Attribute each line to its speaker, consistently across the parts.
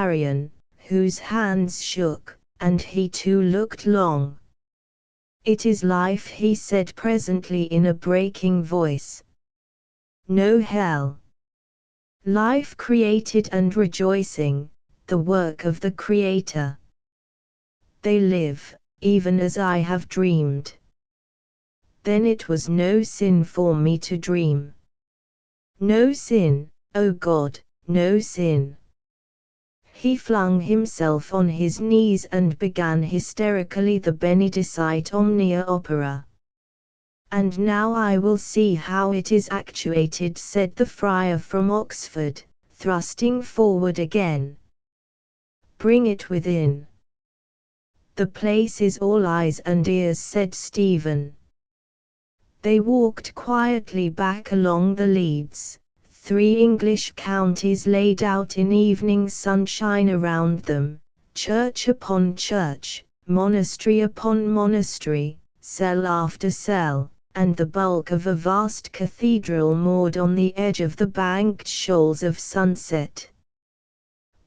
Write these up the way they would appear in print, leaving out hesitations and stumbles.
Speaker 1: Marian, whose hands shook, and he too looked long. "It is life," he said presently in a breaking voice. "No hell. Life created and rejoicing, the work of the Creator. They live, even as I have dreamed. Then it was no sin for me to dream. No sin, O God, no sin." He flung himself on his knees and began hysterically the Benedicite Omnia opera. "And now I will see how it is actuated," said the friar from Oxford, thrusting forward again. "Bring it within." "The place is all eyes and ears," said Stephen. They walked quietly back along the leads, 3 English counties laid out in evening sunshine around them, church upon church, monastery upon monastery, cell after cell, and the bulk of a vast cathedral moored on the edge of the banked shoals of sunset.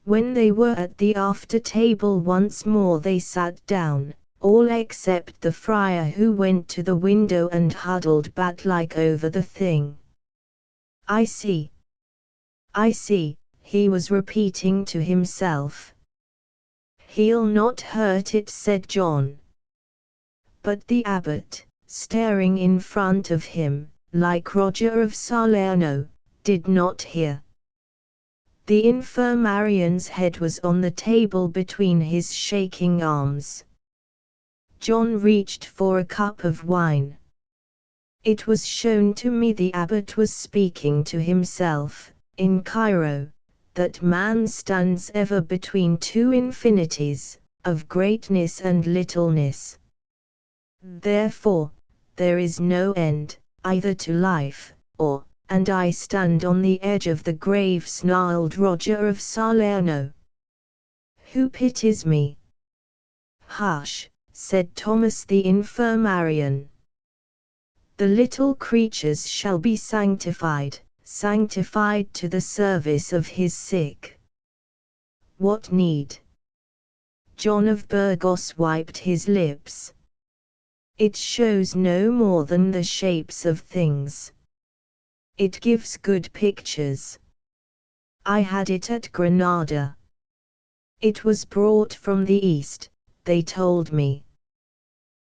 Speaker 1: When they were at the after-table once more they sat down, all except the friar, who went to the window and huddled bat-like over the thing. I see, he was repeating to himself. "He'll not hurt it," said John. But the abbot, staring in front of him, like Roger of Salerno, did not hear. The infirmarian's head was on the table between his shaking arms. John reached for a cup of wine. "It was shown to me," the abbot was speaking to himself, "in Cairo, that man stands ever between 2 infinities, of greatness and littleness. Therefore, there is no end, either to life, or, and I stand on the edge of the grave," snarled Roger of Salerno. "Who pities me?" "Hush," said Thomas the infirmarian. "The little creatures shall be sanctified, sanctified to the service of his sick." "What need?" John of Burgos wiped his lips. "It shows no more than the shapes of things. It gives good pictures. I had it at Granada. It was brought from the East, they told me."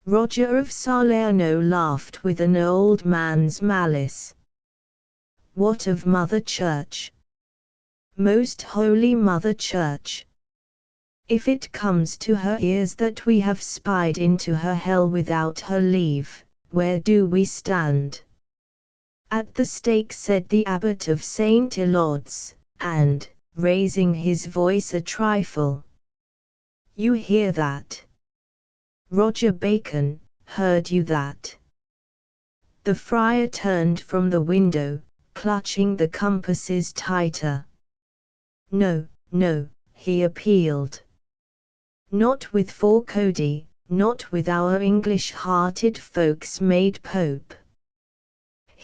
Speaker 1: Roger of Salerno laughed with an old man's malice. "What of Mother Church? Most Holy Mother Church. If it comes to her ears that we have spied into her hell without her leave, where do we stand?" "At the stake," said the abbot of St. Elod's, and, raising his voice a trifle, "You hear that? Roger Bacon, heard you that?" The friar turned from the window, clutching the compasses tighter. "No, no," he appealed. "Not with Forcodi, not with our English-hearted folks made Pope.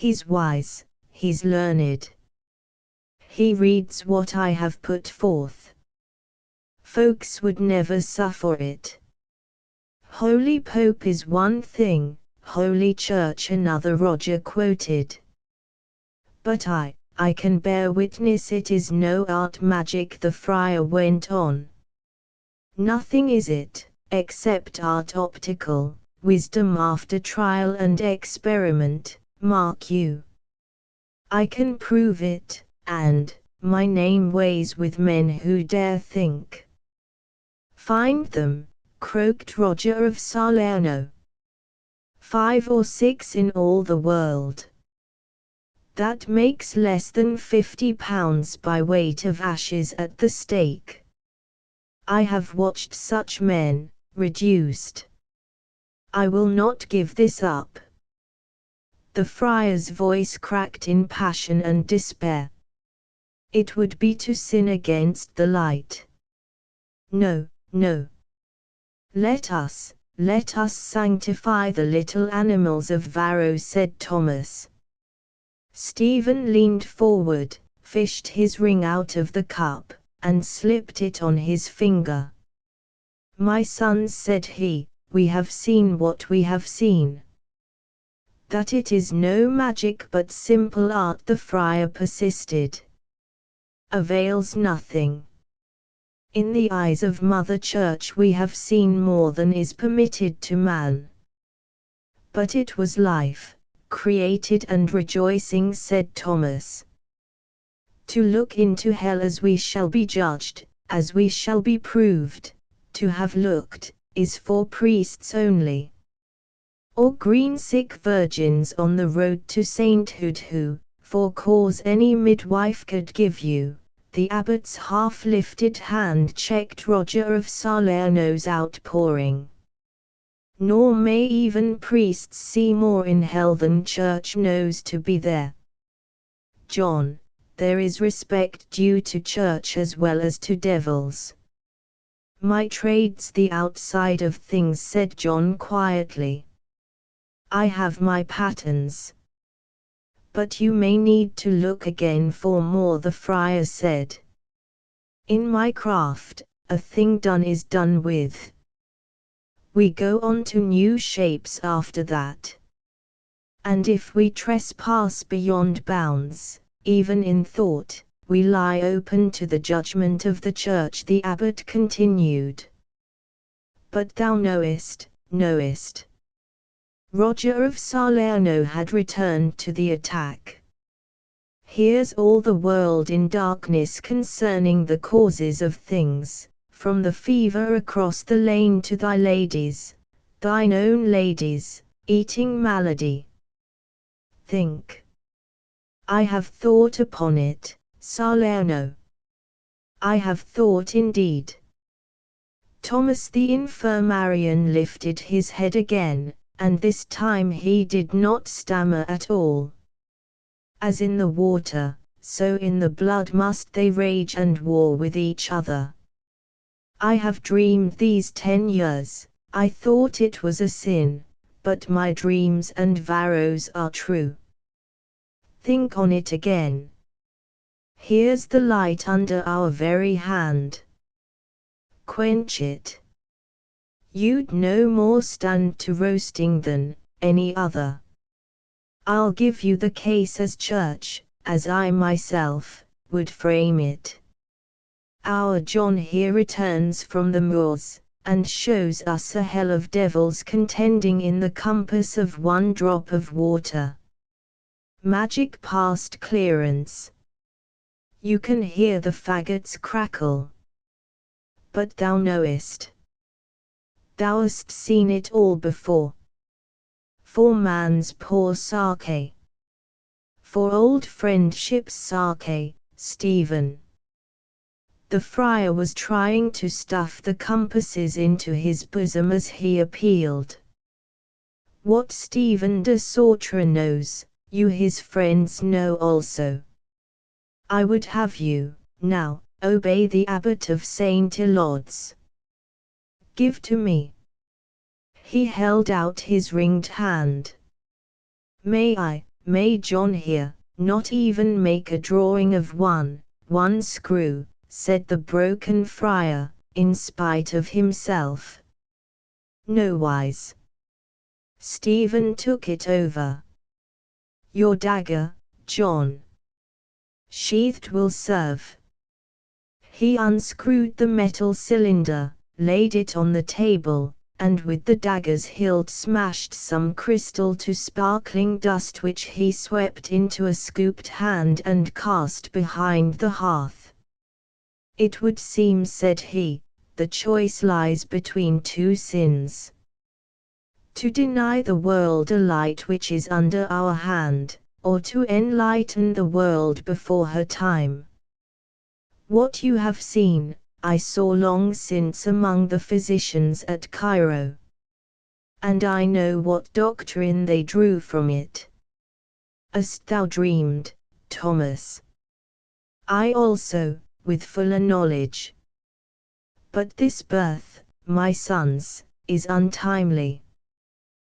Speaker 1: He's wise, he's learned. He reads what I have put forth. Folks would never suffer it. Holy Pope is one thing, Holy Church another," Roger quoted. "But I can bear witness it is no art magic," the friar went on. "Nothing is it, except art optical, wisdom after trial and experiment, mark you. I can prove it, and my name weighs with men who dare think." "Find them," croaked Roger of Salerno. 5 or 6 in all the world. That makes less than £50 by weight of ashes at the stake. I have watched such men, reduced. I will not give this up." The friar's voice cracked in passion and despair. "It would be to sin against the light. No, no. Let us sanctify the little animals of Varro," said Thomas. Stephen leaned forward, fished his ring out of the cup, and slipped it on his finger. "My sons," said he, "we have seen what we have seen. That it is no magic but simple art," the friar persisted, "avails nothing. In the eyes of Mother Church we have seen more than is permitted to man." "But it was life, created and rejoicing," said Thomas. "To look into hell as we shall be judged, as we shall be proved, to have looked, is for priests only. Or green sick virgins on the road to sainthood who, for cause any midwife could give you." The abbot's half-lifted hand checked Roger of Salerno's outpouring. "Nor may even priests see more in hell than Church knows to be there. John, there is respect due to Church as well as to devils." "My trade's the outside of things," said John quietly. "I have my patterns. But you may need to look again for more," the friar said. "In my craft, a thing done is done with. We go on to new shapes after that. And if we trespass beyond bounds, even in thought, we lie open to the judgment of the Church," the abbot continued. "But thou knowest." Roger of Salerno had returned to the attack. "Here's all the world in darkness concerning the causes of things, from the fever across the lane to thy ladies, thine own ladies, eating malady. Think. I have thought upon it, Salerno. I have thought indeed." Thomas the infirmarian lifted his head again, and this time he did not stammer at all. "As in the water, so in the blood must they rage and war with each other. I have dreamed these 10 years, I thought it was a sin, but my dreams and vows are true. Think on it again. Here's the light under our very hand. Quench it. You'd no more stand to roasting than any other. I'll give you the case as Church, as I myself, would frame it. Our John here returns from the moors, and shows us a hell of devils contending in the compass of one drop of water. Magic past clearance. You can hear the faggots crackle. But thou knowest. Thou'st seen it all before. For man's poor sake. For old friendship's sake, Stephen." The friar was trying to stuff the compasses into his bosom as he appealed. "What Stephen de Sautre knows, you his friends know also. I would have you, now, obey the abbot of St. Elod's. Give to me." He held out his ringed hand. May John here, not even make a drawing of one screw," said the broken friar, in spite of himself. "Nowise." Stephen took it over. "Your dagger, John. Sheathed will serve." He unscrewed the metal cylinder, laid it on the table, and with the dagger's hilt smashed some crystal to sparkling dust which he swept into a scooped hand and cast behind the hearth. "It would seem," said he, "the choice lies between two sins. To deny the world a light which is under our hand, or to enlighten the world before her time. What you have seen, I saw long since among the physicians at Cairo. And I know what doctrine they drew from it. As thou dreamed, Thomas. I also, with fuller knowledge. But this birth, my sons, is untimely.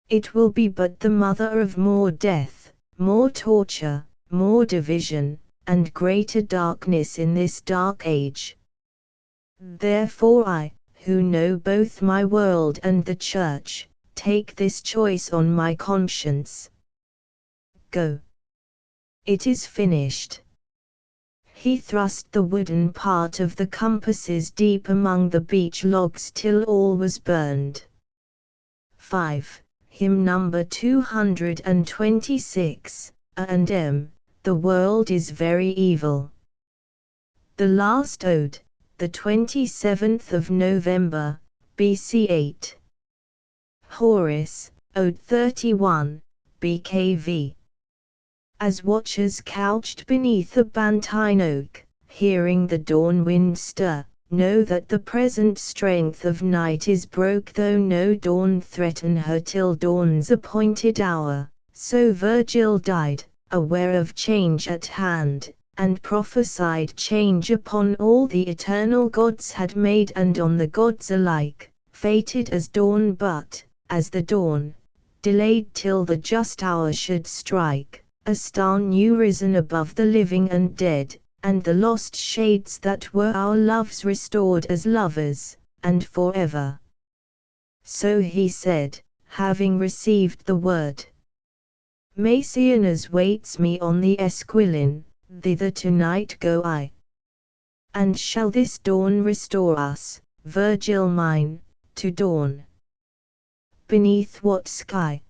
Speaker 1: It will be but the mother of more death, more torture, more division, and greater darkness in this dark age. Therefore I, who know both my world and the church, take this choice on my conscience. Go. It is finished. He thrust the wooden part of the compasses deep among the beech logs till all was burned. 5. Hymn number 226, A&M, the world is very evil. The last ode, the 27th of November, BC 8. Horace, Ode 31, BKV. As watchers couched beneath a bantain oak, hearing the dawn wind stir, know that the present strength of night is broke, though no dawn threaten her till dawn's appointed hour. So Virgil died, aware of change at hand, and prophesied change upon all the eternal gods had made and on the gods alike, fated as dawn but, as the dawn, delayed till the just hour should strike, a star new risen above the living and dead, and the lost shades that were our loves restored as lovers, and forever. So he said, having received the word. Maecenas waits me on the Esquilin, thither tonight go I. And shall this dawn restore us, Virgil mine, to dawn? Beneath what sky?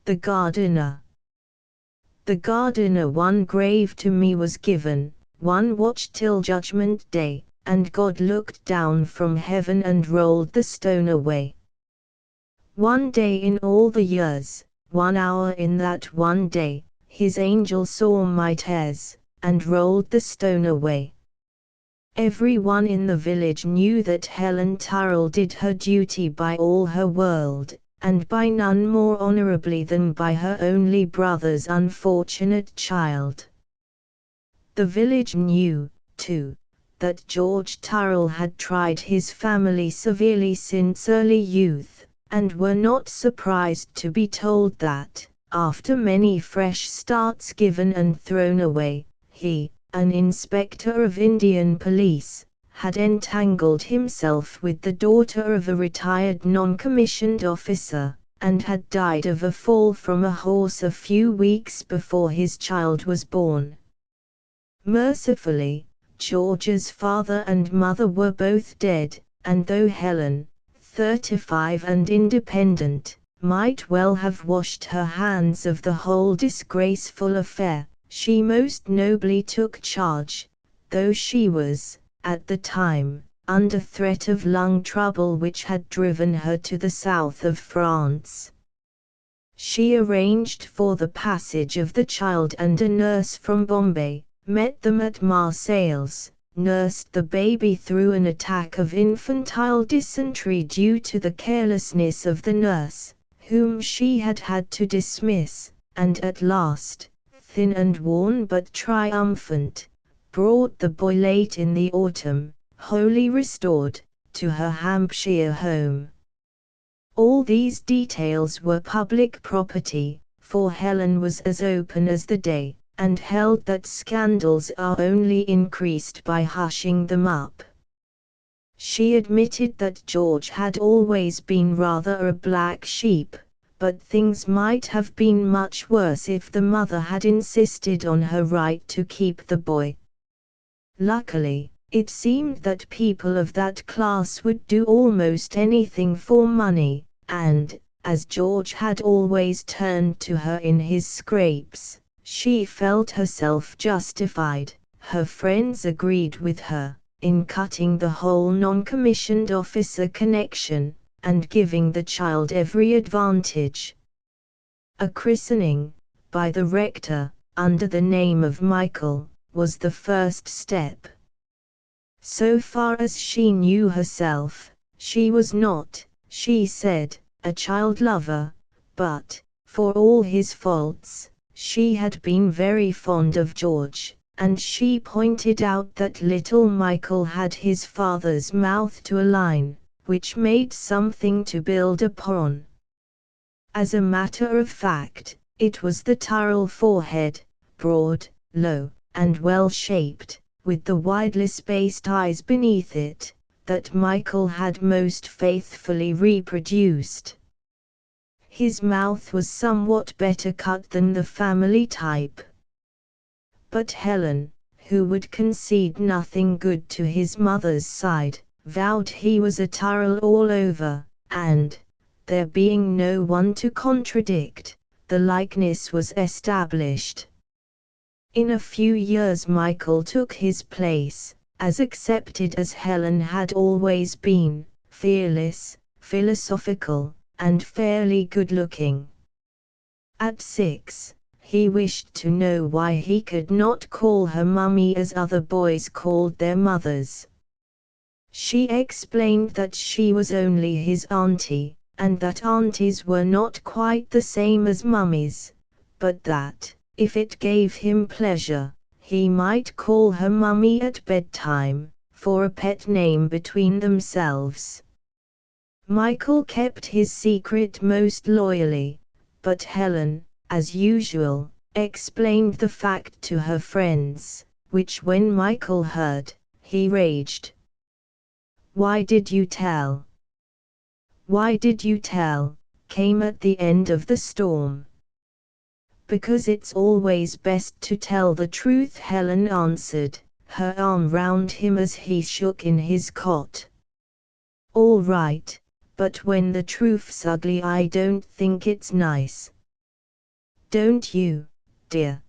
Speaker 1: The gardener. The gardener, one grave to me was given, one watch till judgment day, and God looked down from heaven and rolled the stone away. One day in all the years, 1 hour in that one day, his angel saw my tears, and rolled the stone away. Every one in the village knew that Helen Tyrrell did her duty by all her world, and by none more honorably than by her only brother's unfortunate child. The village knew, too, that George Tyrrell had tried his family severely since early youth, and were not surprised to be told that, after many fresh starts given and thrown away, he, an inspector of Indian police, had entangled himself with the daughter of a retired non-commissioned officer, and had died of a fall from a horse a few weeks before his child was born. Mercifully, George's father and mother were both dead, and though Helen, 35 and independent, might well have washed her hands of the whole disgraceful affair, she most nobly took charge, though she was, at the time, under threat of lung trouble which had driven her to the south of France. She arranged for the passage of the child, and a nurse from Bombay met them at Marseilles, nursed the baby through an attack of infantile dysentery due to the carelessness of the nurse, whom she had had to dismiss, and at last, thin and worn but triumphant, brought the boy late in the autumn, wholly restored, to her Hampshire home. All these details were public property, for Helen was as open as the day, and held that scandals are only increased by hushing them up. She admitted that George had always been rather a black sheep, but things might have been much worse if the mother had insisted on her right to keep the boy. Luckily, it seemed that people of that class would do almost anything for money, and, as George had always turned to her in his scrapes, she felt herself justified, her friends agreed with her, in cutting the whole non-commissioned officer connection, and giving the child every advantage. A christening, by the rector, under the name of Michael, was the first step. So far as she knew herself, she was not, she said, a child lover, but, for all his faults, she had been very fond of George, and she pointed out that little Michael had his father's mouth to a line, which made something to build upon. As a matter of fact, it was the Tyrrell forehead, broad, low, and well-shaped, with the widely spaced eyes beneath it, that Michael had most faithfully reproduced. His mouth was somewhat better cut than the family type. But Helen, who would concede nothing good to his mother's side, vowed he was a Tyrrell all over, and, there being no one to contradict, the likeness was established. In a few years Michael took his place, as accepted as Helen had always been, fearless, philosophical, and fairly good-looking. At 6, he wished to know why he could not call her mummy as other boys called their mothers. She explained that she was only his auntie, and that aunties were not quite the same as mummies, but that, if it gave him pleasure, he might call her mummy at bedtime, for a pet name between themselves. Michael kept his secret most loyally, but Helen, as usual, explained the fact to her friends, which when Michael heard, he raged. "Why did you tell? Why did you tell?" came at the end of the storm. "Because it's always best to tell the truth," Helen answered, her arm round him as he shook in his cot. "All right, but when the truth's ugly I don't think it's nice." "Don't you, dear?"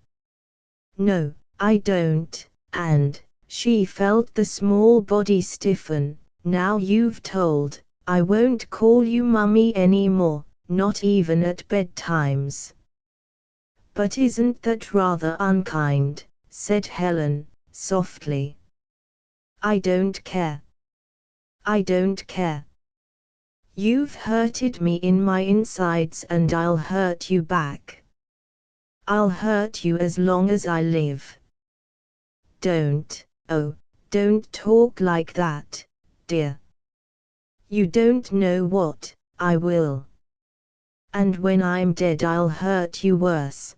Speaker 1: "No, I don't," and she felt the small body stiffen. "Now you've told, I won't call you mummy any more, not even at bedtimes." "But isn't that rather unkind?" said Helen, softly. "I don't care. I don't care. You've hurted me in my insides and I'll hurt you back. I'll hurt you as long as I live." "Don't, oh, don't talk like that, dear. You don't know what I will. And when I'm dead I'll hurt you worse."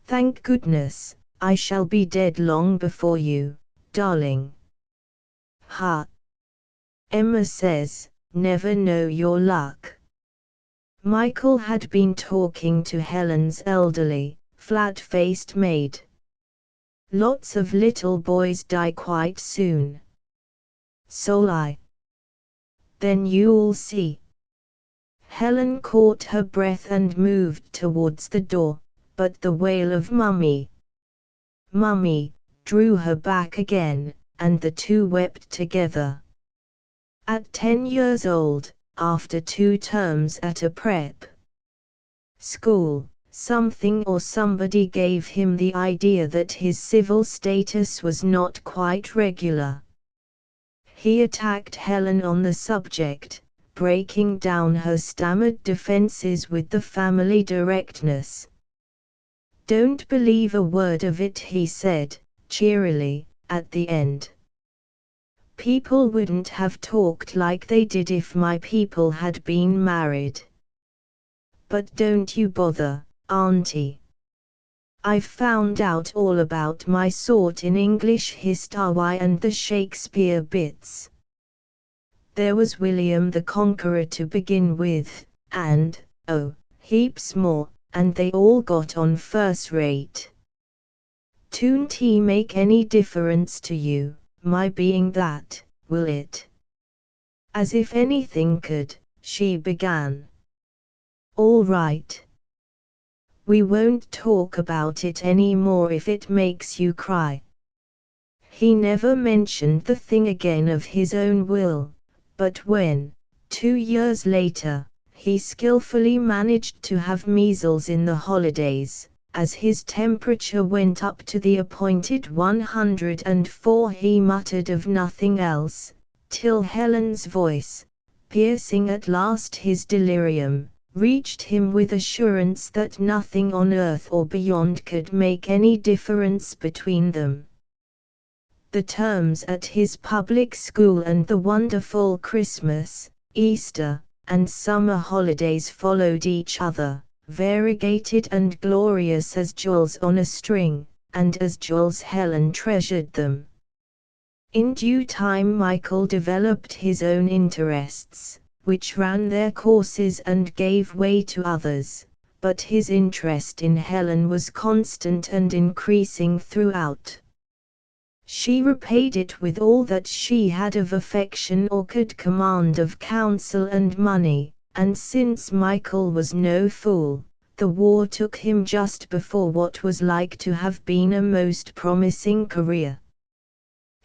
Speaker 1: "Thank goodness, I shall be dead long before you, darling." "Ha! Emma says, never know your luck." Michael had been talking to Helen's elderly, flat-faced maid. "Lots of little boys die quite soon." "So'll I." "Then you'll see." Helen caught her breath and moved towards the door, but the wail of "Mummy, Mummy," drew her back again, and the two wept together. At 10 years old, after 2 terms at a prep school, something or somebody gave him the idea that his civil status was not quite regular. He attacked Helen on the subject, breaking down her stammered defenses with the family directness. "Don't believe a word of it," he said, cheerily, at the end. "People wouldn't have talked like they did if my people had been married. But don't you bother, Auntie. I've found out all about my sort in English history and the Shakespeare bits. There was William the Conqueror to begin with, and, oh, heaps more, and they all got on first rate. Don't he make any difference to you, my being that, will it?" "As if anything could," she began. "All right. We won't talk about it any more if it makes you cry." He never mentioned the thing again of his own will, but when, 2 years later, he skillfully managed to have measles in the holidays, as his temperature went up to the appointed 104, he muttered of nothing else, till Helen's voice, piercing at last his delirium, reached him with assurance that nothing on earth or beyond could make any difference between them. The terms at his public school and the wonderful Christmas, Easter, and summer holidays followed each other, variegated and glorious as jewels on a string, and as Jules Helen treasured them. In due time Michael developed his own interests, which ran their courses and gave way to others, but his interest in Helen was constant and increasing throughout. She repaid it with all that she had of affection or could command of counsel and money, and since Michael was no fool, the war took him just before what was like to have been a most promising career.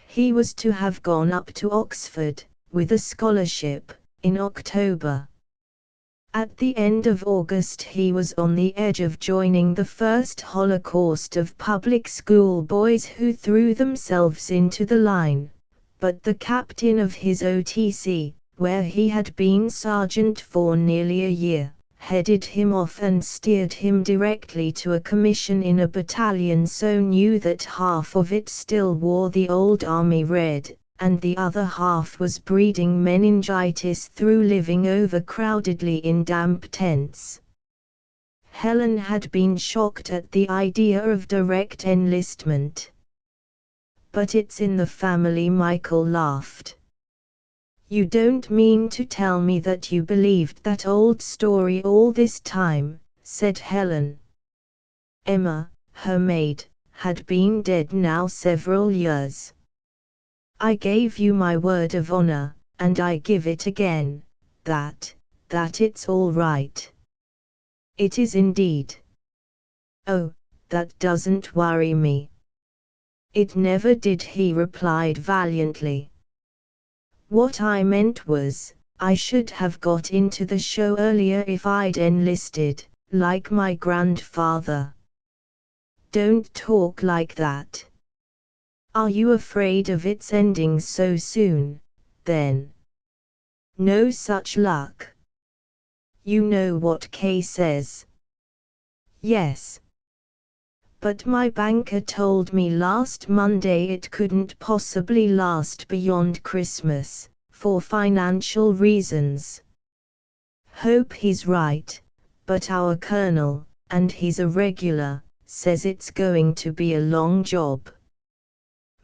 Speaker 1: He was to have gone up to Oxford, with a scholarship, in October. At the end of August he was on the edge of joining the first holocaust of public school boys who threw themselves into the line, but the captain of his OTC, where he had been sergeant for nearly a year, headed him off and steered him directly to a commission in a battalion so new that half of it still wore the old army red, and the other half was breeding meningitis through living overcrowdedly in damp tents. Helen had been shocked at the idea of direct enlistment. "But it's in the family," Michael laughed. "You don't mean to tell me that you believed that old story all this time," said Helen. Emma, her maid, had been dead now several years. "I gave you my word of honor, and I give it again, that it's all right." "It is indeed." "Oh, that doesn't worry me." "It never did," he replied valiantly. "What I meant was, I should have got into the show earlier if I'd enlisted, like my grandfather." "Don't talk like that." "Are you afraid of its ending so soon, then?" "No such luck." "You know what Kay says?" "Yes. But my banker told me last Monday it couldn't possibly last beyond Christmas, for financial reasons." "Hope he's right, but our colonel, and he's a regular, says it's going to be a long job."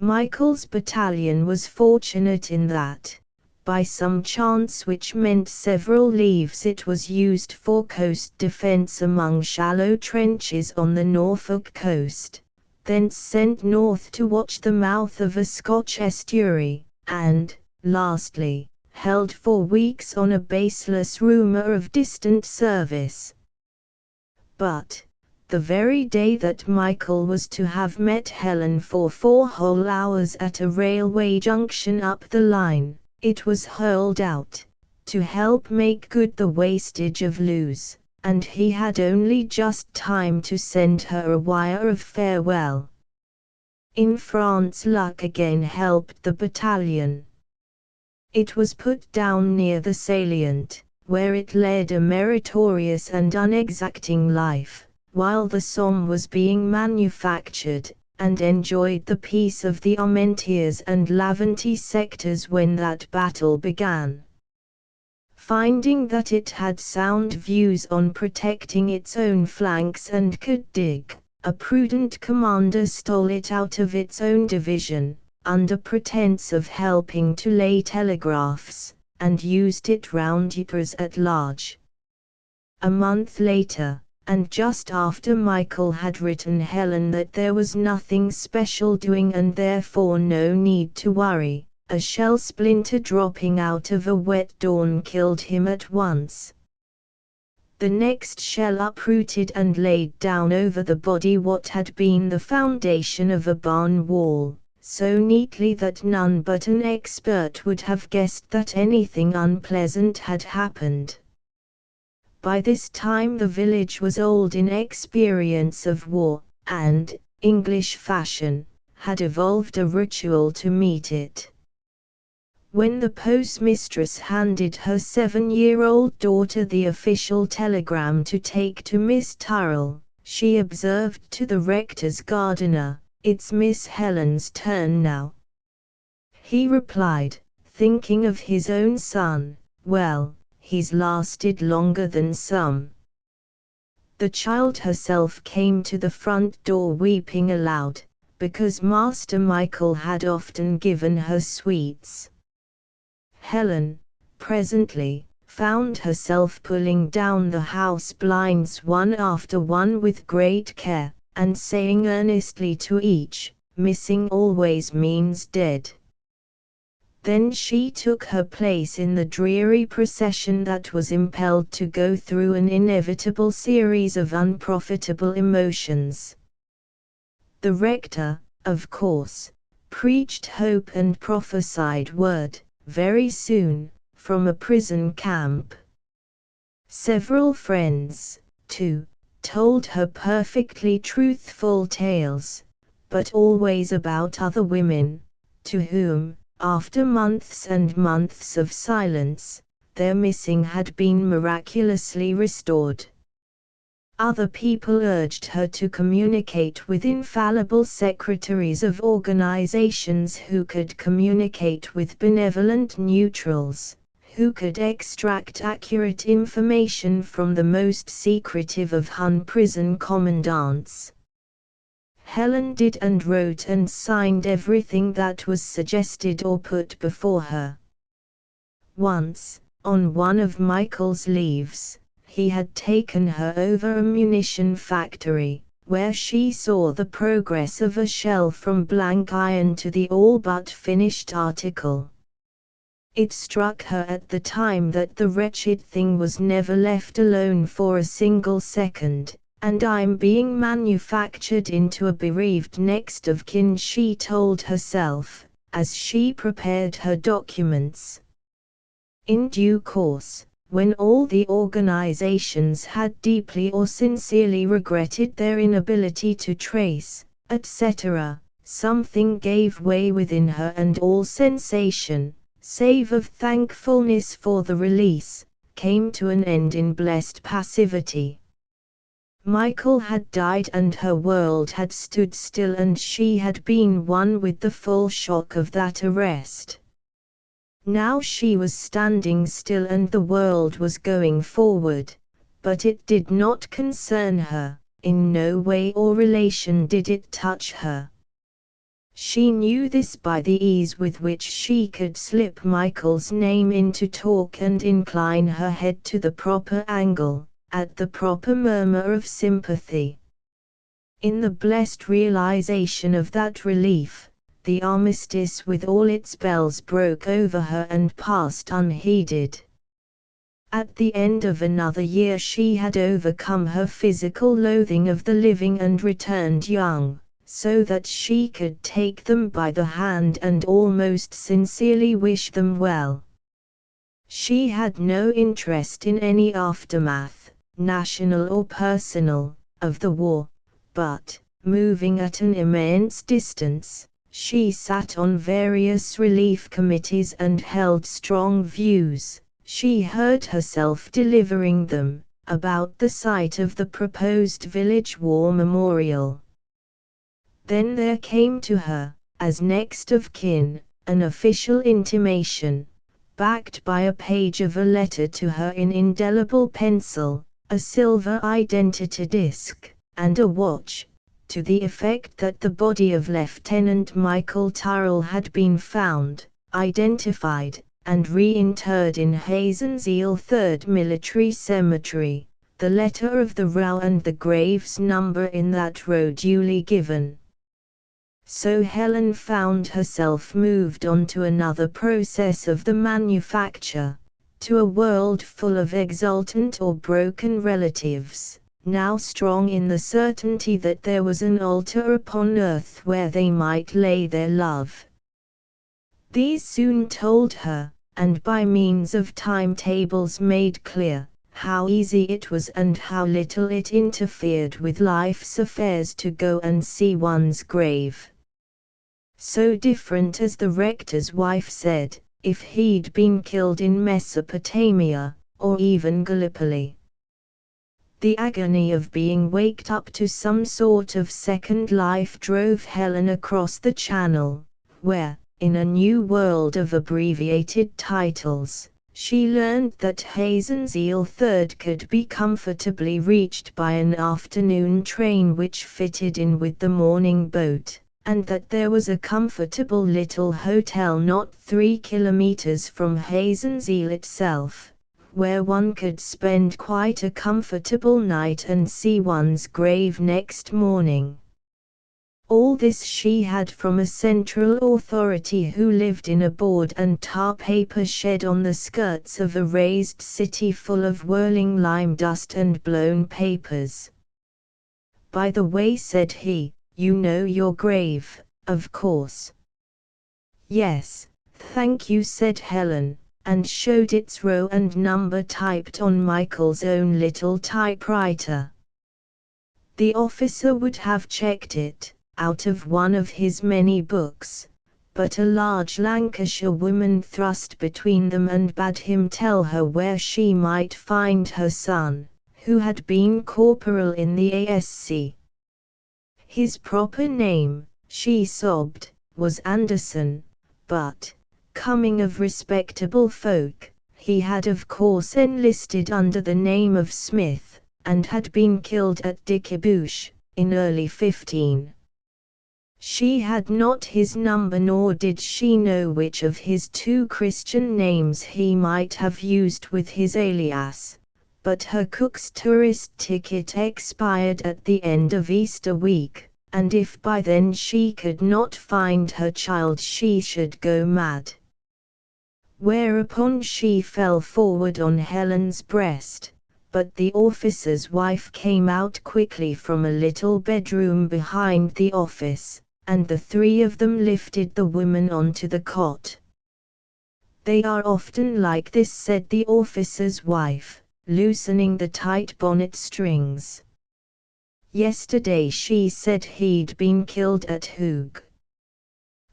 Speaker 1: Michael's battalion was fortunate in that, by some chance which meant several leaves, it was used for coast defense among shallow trenches on the Norfolk coast, thence sent north to watch the mouth of a Scotch estuary, and, lastly, held for weeks on a baseless rumor of distant service. But, the very day that Michael was to have met Helen for 4 whole hours at a railway junction up the line, it was hurled out, to help make good the wastage of Lewes, and he had only just time to send her a wire of farewell. In France luck again helped the battalion. It was put down near the salient, where it led a meritorious and unexacting life, while the Somme was being manufactured, and enjoyed the peace of the Armentières and Laventie sectors when that battle began. Finding that it had sound views on protecting its own flanks and could dig, a prudent commander stole it out of its own division, under pretense of helping to lay telegraphs, and used it round Ypres at large. A month later, and just after Michael had written Helen that there was nothing special doing and therefore no need to worry, a shell splinter dropping out of a wet dawn killed him at once. The next shell uprooted and laid down over the body what had been the foundation of a barn wall, so neatly that none but an expert would have guessed that anything unpleasant had happened. By this time the village was old in experience of war, and, English fashion, had evolved a ritual to meet it. When the postmistress handed her 7-year-old daughter the official telegram to take to Miss Turrell, she observed to the rector's gardener, "It's Miss Helen's turn now." He replied, thinking of his own son, "Well, he's lasted longer than some." The child herself came to the front door weeping aloud, because Master Michael had often given her sweets. Helen, presently, found herself pulling down the house blinds one after one with great care, and saying earnestly to each, "Missing always means dead." Then she took her place in the dreary procession that was impelled to go through an inevitable series of unprofitable emotions. The rector, of course, preached hope and prophesied word, very soon, from a prison camp. Several friends, too, told her perfectly truthful tales, but always about other women, to whom, after months and months of silence, their missing had been miraculously restored. Other people urged her to communicate with infallible secretaries of organizations who could communicate with benevolent neutrals, who could extract accurate information from the most secretive of Hun prison commandants. Helen did and wrote and signed everything that was suggested or put before her. Once, on one of Michael's leaves, he had taken her over a munition factory, where she saw the progress of a shell from blank iron to the all but finished article. It struck her at the time that the wretched thing was never left alone for a single second, and I'm being manufactured into a bereaved next of kin, she told herself, as she prepared her documents. In due course, when all the organizations had deeply or sincerely regretted their inability to trace, etc., something gave way within her, and all sensation, save of thankfulness for the release, came to an end in blessed passivity. Michael had died and her world had stood still, and she had been one with the full shock of that arrest. Now she was standing still and the world was going forward, but it did not concern her, in no way or relation did it touch her. She knew this by the ease with which she could slip Michael's name into talk and incline her head to the proper angle, at the proper murmur of sympathy. In the blessed realization of that relief, the armistice with all its bells broke over her and passed unheeded. At the end of another year she had overcome her physical loathing of the living and returned young, so that she could take them by the hand and almost sincerely wish them well. She had no interest in any aftermath, national or personal, of the war, but, moving at an immense distance, she sat on various relief committees and held strong views. She heard herself delivering them, about the site of the proposed village war memorial. Then there came to her, as next of kin, an official intimation, backed by a page of a letter to her in indelible pencil, a silver identity disc, and a watch, to the effect that the body of Lieutenant Michael Tyrrell had been found, identified, and reinterred in Hazenseal 3rd Military Cemetery, the letter of the row and the grave's number in that row duly given. So Helen found herself moved on to another process of the manufacture, to a world full of exultant or broken relatives, now strong in the certainty that there was an altar upon earth where they might lay their love. These soon told her, and by means of timetables made clear, how easy it was and how little it interfered with life's affairs to go and see one's grave. So different, as the rector's wife said, if he'd been killed in Mesopotamia, or even Gallipoli. The agony of being waked up to some sort of second life drove Helen across the Channel, where, in a new world of abbreviated titles, she learned that Hazenseal 3rd could be comfortably reached by an afternoon train which fitted in with the morning boat, and that there was a comfortable little hotel not 3 kilometers from Hazenseal itself, where one could spend quite a comfortable night and see one's grave next morning. All this she had from a central authority who lived in a board and tar paper shed on the skirts of a raised city full of whirling lime dust and blown papers. "By the way," said he, "you know your grave, of course." "Yes, thank you," said Helen, and showed its row and number typed on Michael's own little typewriter. The officer would have checked it out of one of his many books, but a large Lancashire woman thrust between them and bade him tell her where she might find her son, who had been corporal in the ASC. His proper name, she sobbed, was Anderson, but, coming of respectable folk, he had of course enlisted under the name of Smith, and had been killed at Dickibouche, in early 15. She had not his number, nor did she know which of his 2 Christian names he might have used with his alias, but her cook's tourist ticket expired at the end of Easter week, and if by then she could not find her child she should go mad. Whereupon she fell forward on Helen's breast, but the officer's wife came out quickly from a little bedroom behind the office, and the 3 of them lifted the woman onto the cot. "They are often like this," said the officer's wife, loosening the tight bonnet strings. "Yesterday she said he'd been killed at Hoog."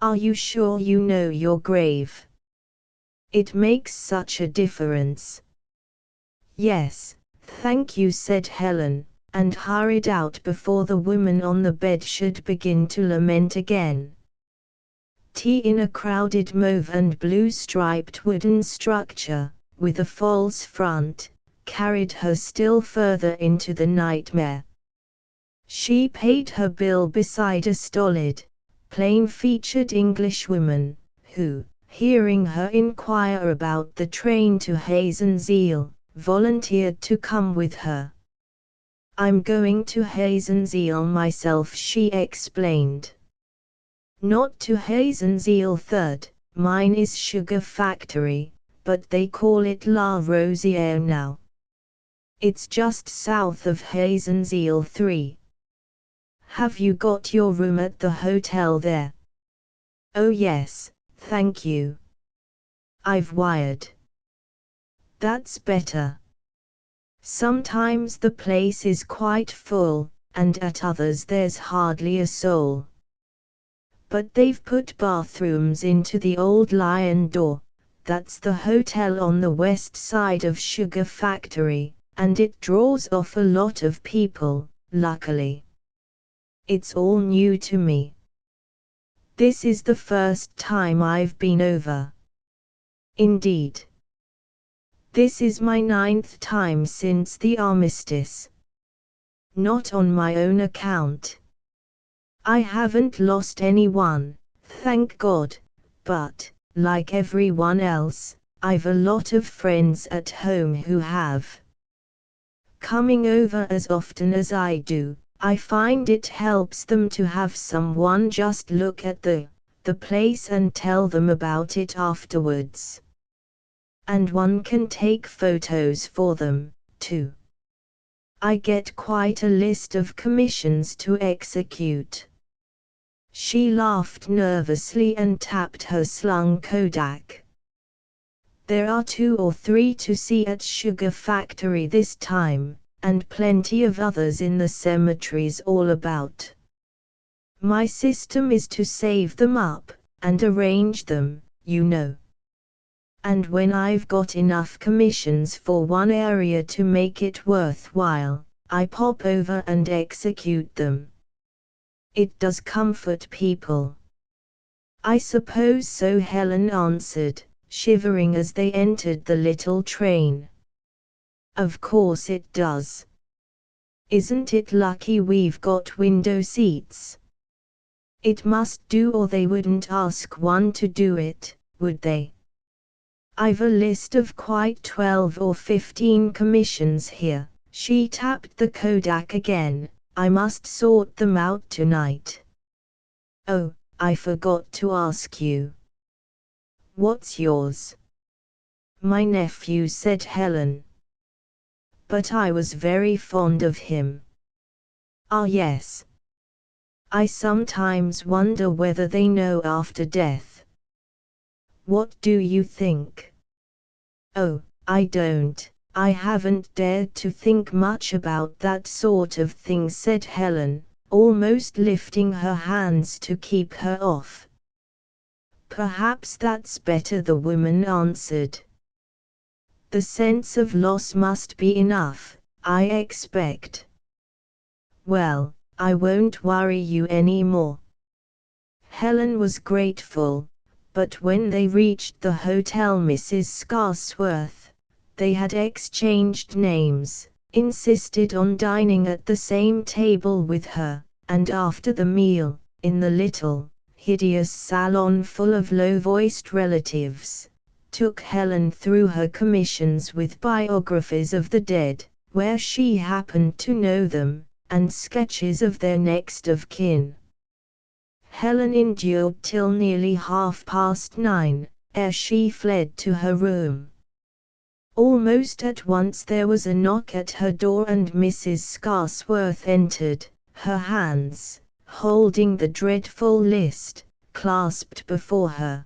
Speaker 1: "Are you sure you know your grave? It makes such a difference." "Yes, thank you," said Helen, and hurried out before the woman on the bed should begin to lament again. Tea in a crowded mauve and blue striped wooden structure, with a false front, carried her still further into the nightmare. She paid her bill beside a stolid, plain-featured Englishwoman, who, hearing her inquire about the train to Hazenseal, volunteered to come with her. "I'm going to Hazenseal myself," she explained. "Not to Hazenseal 3rd, mine is Sugar Factory, but they call it La Rosière now. It's just south of Hazenseal 3. Have you got your room at the hotel there?" "Oh yes, thank you. I've wired." "That's better. Sometimes the place is quite full, and at others there's hardly a soul. But they've put bathrooms into the old Lion Door, that's the hotel on the west side of Sugar Factory, and it draws off a lot of people, luckily. It's all new to me. This is the first time I've been over." "Indeed. This is my 9th time since the armistice. Not on my own account. I haven't lost anyone, thank God, but, like everyone else, I've a lot of friends at home who have. Coming over as often as I do, I find it helps them to have someone just look at the place and tell them about it afterwards. And one can take photos for them, too. I get quite a list of commissions to execute." She laughed nervously and tapped her slung Kodak. "There are 2 or 3 to see at Sugar Factory this time, and plenty of others in the cemeteries all about. My system is to save them up, and arrange them, you know. And when I've got enough commissions for one area to make it worthwhile, I pop over and execute them. It does comfort people." "I suppose so," Helen answered, shivering as they entered the little train. Of course it does. Isn't it lucky we've got window seats? It must do, or they wouldn't ask one to do it, would they? I've a list of quite 12 or 15 commissions here. She tapped the Kodak again. I must sort them out tonight. Oh, I forgot to ask you. What's yours? My nephew, said Helen. But I was very fond of him. Ah, yes. I sometimes wonder whether they know after death. What do you think? Oh, I don't. I haven't dared to think much about that sort of thing, said Helen, almost lifting her hands to keep her off. Perhaps that's better, the woman answered. The sense of loss must be enough, I expect. Well, I won't worry you any more. Helen was grateful, but when they reached the hotel Mrs. Scarsworth, they had exchanged names, insisted on dining at the same table with her, and after the meal, in the little, hideous salon full of low-voiced relatives, took Helen through her commissions with biographies of the dead, where she happened to know them, and sketches of their next of kin. Helen endured till nearly 9:30, ere she fled to her room. Almost at once there was a knock at her door and Mrs. Scarsworth entered, her hands, holding the dreadful list, clasped before her.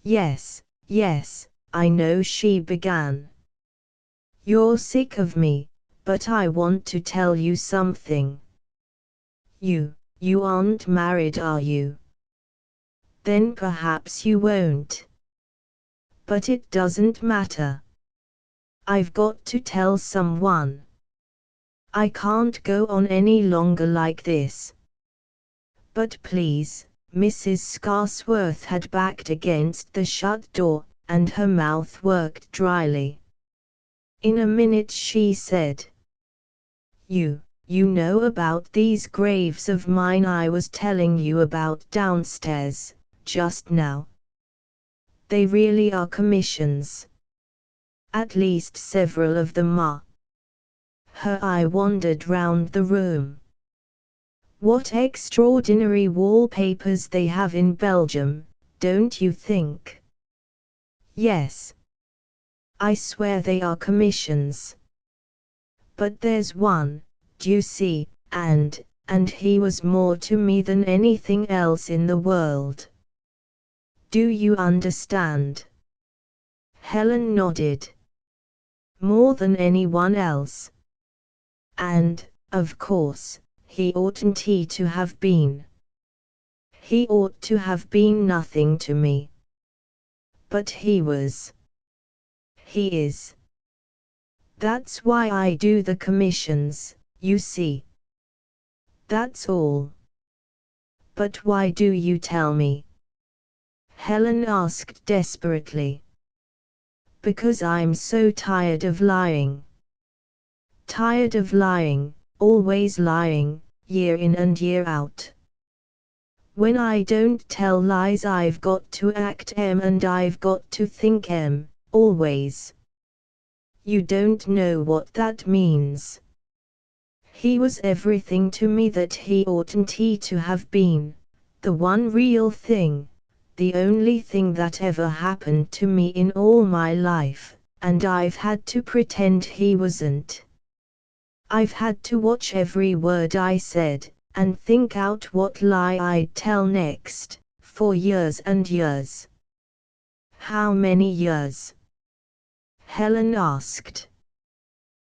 Speaker 1: Yes, yes, I know, she began. You're sick of me, but I want to tell you something. You aren't married, are you? Then perhaps you won't. But it doesn't matter. I've got to tell someone. I can't go on any longer like this. But please, Mrs. Scarsworth had backed against the shut door, and her mouth worked dryly. In a minute she said, You know about these graves of mine I was telling you about downstairs, just now? They really are commissions. At least several of them are. Her eye wandered round the room. What extraordinary wallpapers they have in Belgium, don't you think? Yes. I swear they are commissions. But there's one, d'you see, and he was more to me than anything else in the world. Do you understand? Helen nodded. More than anyone else. And, of course, he oughtn't to have been. He ought to have been nothing to me. But he was. He is. That's why I do the commissions, you see. That's all. But why do you tell me? Helen asked desperately. Because I'm so tired of lying. Tired of lying, always lying, year in and year out. When I don't tell lies I've got to act and I've got to think always. You don't know what that means. He was everything to me that he oughtn't to have been, the one real thing, the only thing that ever happened to me in all my life, and I've had to pretend he wasn't. I've had to watch every word I said, and think out what lie I'd tell next, for years and years. How many years? Helen asked.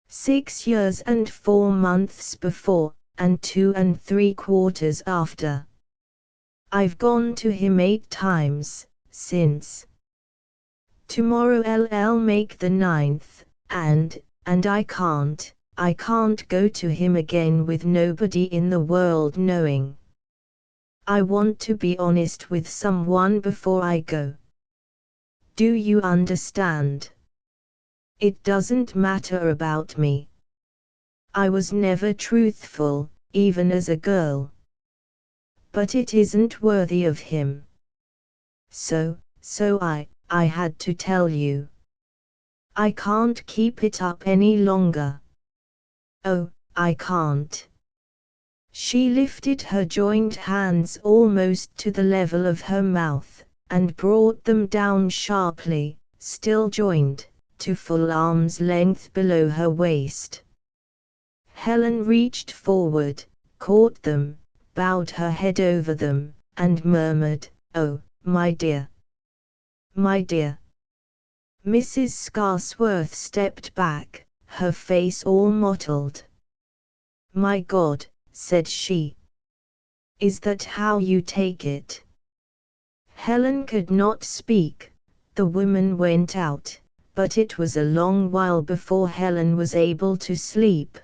Speaker 1: 6 years and 4 months before, and 2 3/4 after. I've gone to him 8 times, since. Tomorrow I'll make the 9th, and I can't go to him again with nobody in the world knowing. I want to be honest with someone before I go. Do you understand? It doesn't matter about me. I was never truthful, even as a girl. But it isn't worthy of him. So I had to tell you. I can't keep it up any longer. Oh, I can't. She lifted her joined hands almost to the level of her mouth, and brought them down sharply, still joined, to full arm's length below her waist. Helen reached forward, caught them, bowed her head over them, and murmured, "Oh, my dear. My dear." Mrs. Scarsworth stepped back, her face all mottled. "My God," said she. "Is that how you take it?" Helen could not speak. The woman went out, but it was a long while before Helen was able to sleep.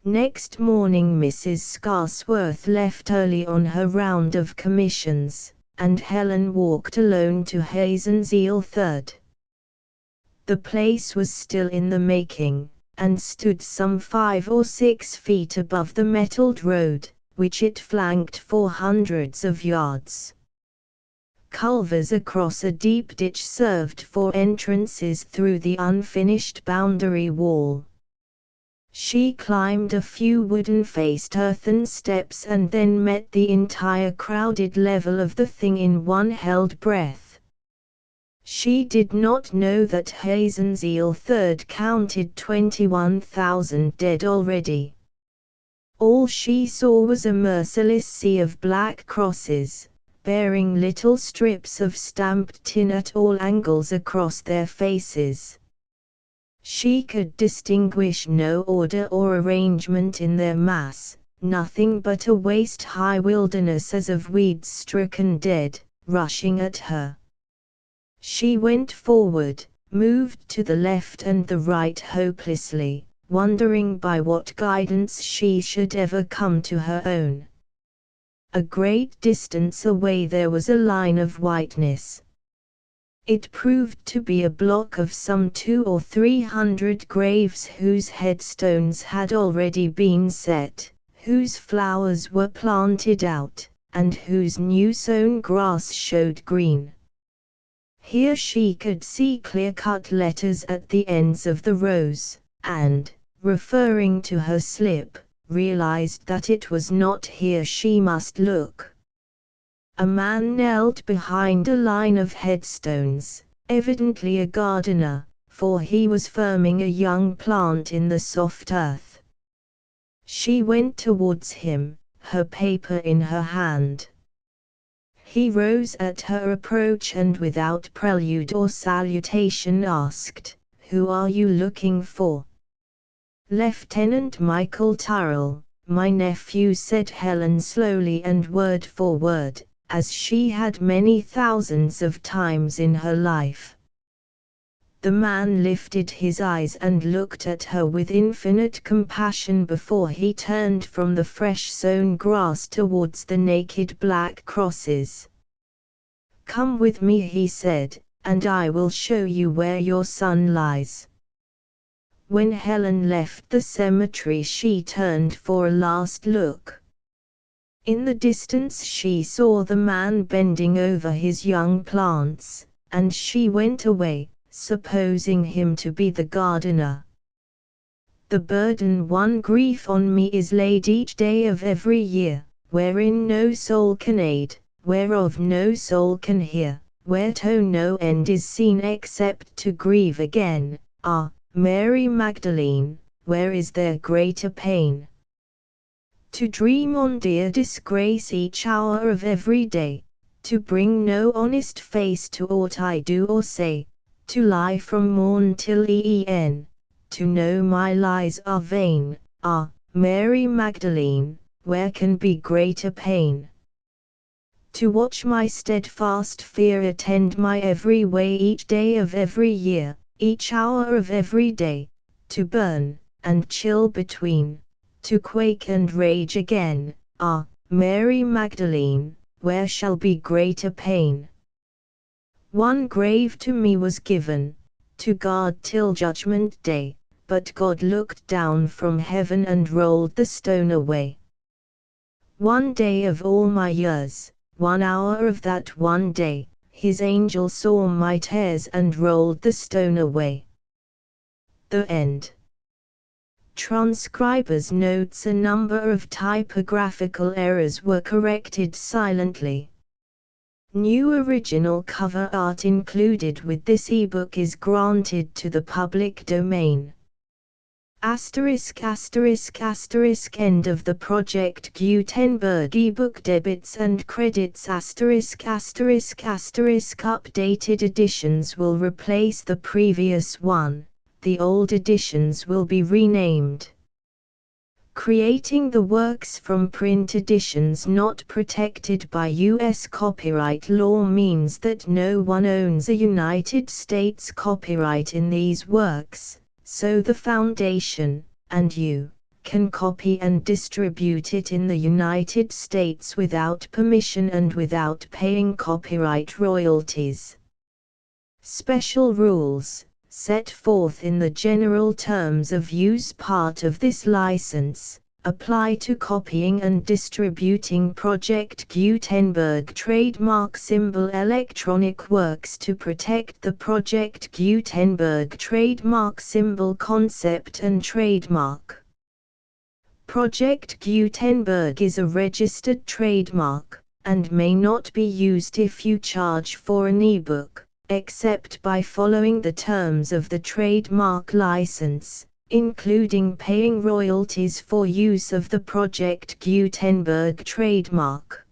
Speaker 1: Next morning Mrs. Scarsworth left early on her round of commissions, and Helen walked alone to Hazen's Eel Third. The place was still in the making, and stood some 5 or 6 feet above the metalled road, which it flanked for hundreds of yards. Culvers across a deep ditch served for entrances through the unfinished boundary wall. She climbed a few wooden-faced earthen steps and then met the entire crowded level of the thing in one held breath. She did not know that Hazen's Eel Third counted 21,000 dead already. All she saw was a merciless sea of black crosses, bearing little strips of stamped tin at all angles across their faces. She could distinguish no order or arrangement in their mass, nothing but a waist-high wilderness as of weed-stricken dead, rushing at her. She went forward, moved to the left and the right hopelessly, wondering by what guidance she should ever come to her own. A great distance away there was a line of whiteness. It proved to be a block of some 200 or 300 graves whose headstones had already been set, whose flowers were planted out, and whose new-sown grass showed green. Here she could see clear-cut letters at the ends of the rows, and, referring to her slip, realized that it was not here she must look. A man knelt behind a line of headstones, evidently a gardener, for he was firming a young plant in the soft earth. She went towards him, her paper in her hand. He rose at her approach and without prelude or salutation asked, "Who are you looking for?" "Lieutenant Michael Tyrrell, my nephew," said Helen slowly and word for word, as she had many thousands of times in her life. The man lifted his eyes and looked at her with infinite compassion before he turned from the fresh-sown grass towards the naked black crosses. "Come with me," he said, "and I will show you where your son lies." When Helen left the cemetery she turned for a last look. In the distance she saw the man bending over his young plants, and she went away, supposing him to be the gardener. "The burden one grief on me is laid each day of every year, wherein no soul can aid, whereof no soul can hear, whereto no end is seen except to grieve again. Ah, Mary Magdalene, where is there greater pain? To dream on dear disgrace each hour of every day, to bring no honest face to aught I do or say, to lie from morn till e'en, to know my lies are vain. Ah, Mary Magdalene, where can be greater pain? To watch my steadfast fear attend my every way each day of every year, each hour of every day, to burn, and chill between, to quake and rage again. Ah, Mary Magdalene, where shall be greater pain? One grave to me was given, to guard till judgment day, but God looked down from heaven and rolled the stone away. One day of all my years, 1 hour of that one day, his angel saw my tears and rolled the stone away. The end. Transcriber's notes: a number of typographical errors were corrected silently. New original cover art included with this ebook is granted to the public domain. Asterisk asterisk asterisk end of the Project Gutenberg ebook debits and credits asterisk asterisk asterisk updated editions will replace the previous one, the old editions will be renamed. Creating the works from print editions not protected by U.S. copyright law means that no one owns a United States copyright in these works, so the Foundation, and you, can copy and distribute it in the United States without permission and without paying copyright royalties. Special rules, set forth in the general terms of use part of this license, apply to copying and distributing Project Gutenberg trademark symbol electronic works to protect the Project Gutenberg trademark symbol concept and trademark. Project Gutenberg is a registered trademark, and may not be used if you charge for an ebook, except by following the terms of the trademark license, including paying royalties for use of the Project Gutenberg trademark.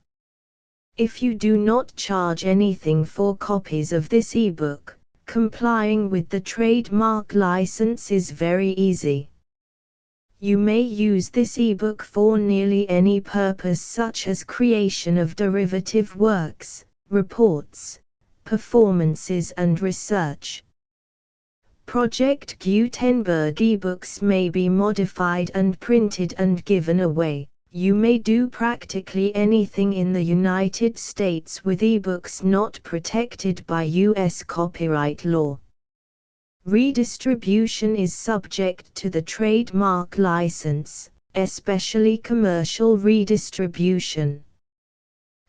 Speaker 1: If you do not charge anything for copies of this ebook, complying with the trademark license is very easy. You may use this ebook for nearly any purpose, such as creation of derivative works, reports, performances and research. Project Gutenberg ebooks may be modified and printed and given away. You may do practically anything in the United States with ebooks not protected by U.S. copyright law. Redistribution is subject to the trademark license, especially commercial redistribution.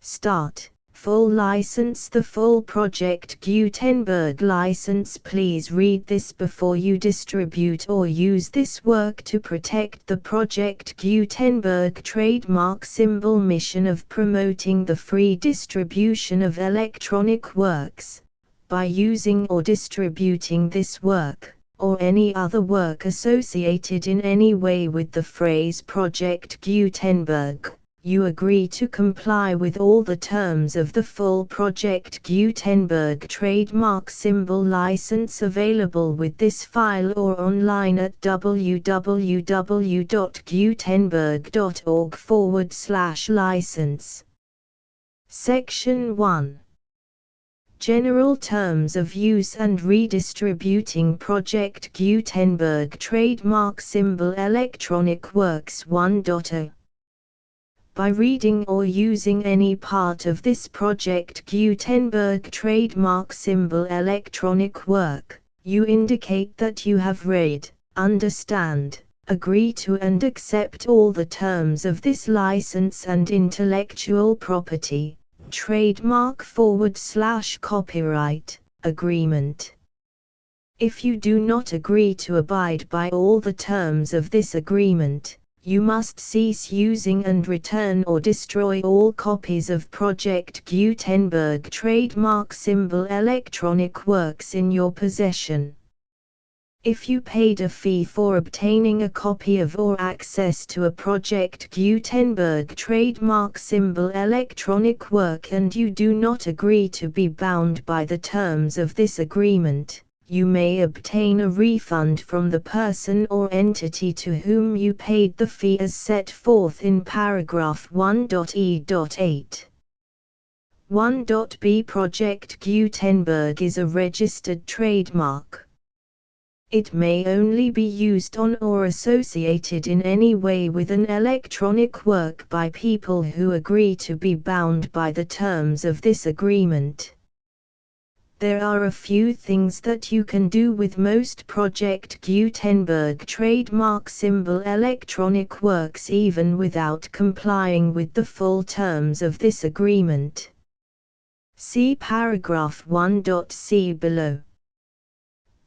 Speaker 1: Start. Full license. The full Project Gutenberg license. Please read this before you distribute or use this work to protect the Project Gutenberg trademark symbol mission of promoting the free distribution of electronic works, by using or distributing this work, or any other work associated in any way with the phrase Project Gutenberg. You agree to comply with all the terms of the full Project Gutenberg trademark symbol license available with this file or online at www.gutenberg.org/license. Section 1. General Terms of Use and Redistributing Project Gutenberg Trademark Symbol Electronic Works 1.0. By reading or using any part of this Project Gutenberg trademark symbol electronic work, you indicate that you have read, understand, agree to and accept all the terms of this license and intellectual property, trademark/copyright, agreement. If you do not agree to abide by all the terms of this agreement, you must cease using and return or destroy all copies of Project Gutenberg trademark symbol electronic works in your possession. If you paid a fee for obtaining a copy of or access to a Project Gutenberg trademark symbol electronic work and you do not agree to be bound by the terms of this agreement, you may obtain a refund from the person or entity to whom you paid the fee as set forth in paragraph 1.e.8. 1.b Project Gutenberg is a registered trademark. It may only be used on or associated in any way with an electronic work by people who agree to be bound by the terms of this agreement. There are a few things that you can do with most Project Gutenberg trademark symbol electronic works even without complying with the full terms of this agreement. See paragraph 1.c below.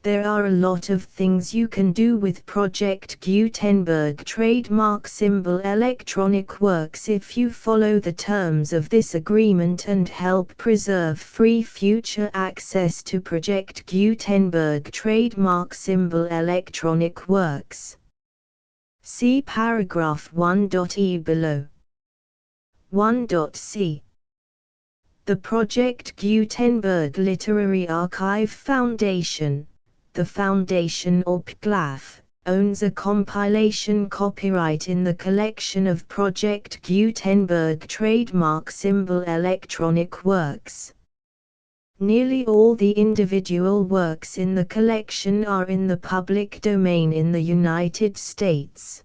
Speaker 1: There are a lot of things you can do with Project Gutenberg trademark symbol electronic works if you follow the terms of this agreement and help preserve free future access to Project Gutenberg trademark symbol electronic works. See paragraph 1.e below. 1.c. The Project Gutenberg Literary Archive Foundation, the Foundation or PGLAF, owns a compilation copyright in the collection of Project Gutenberg trademark symbol electronic works. Nearly all the individual works in the collection are in the public domain in the United States.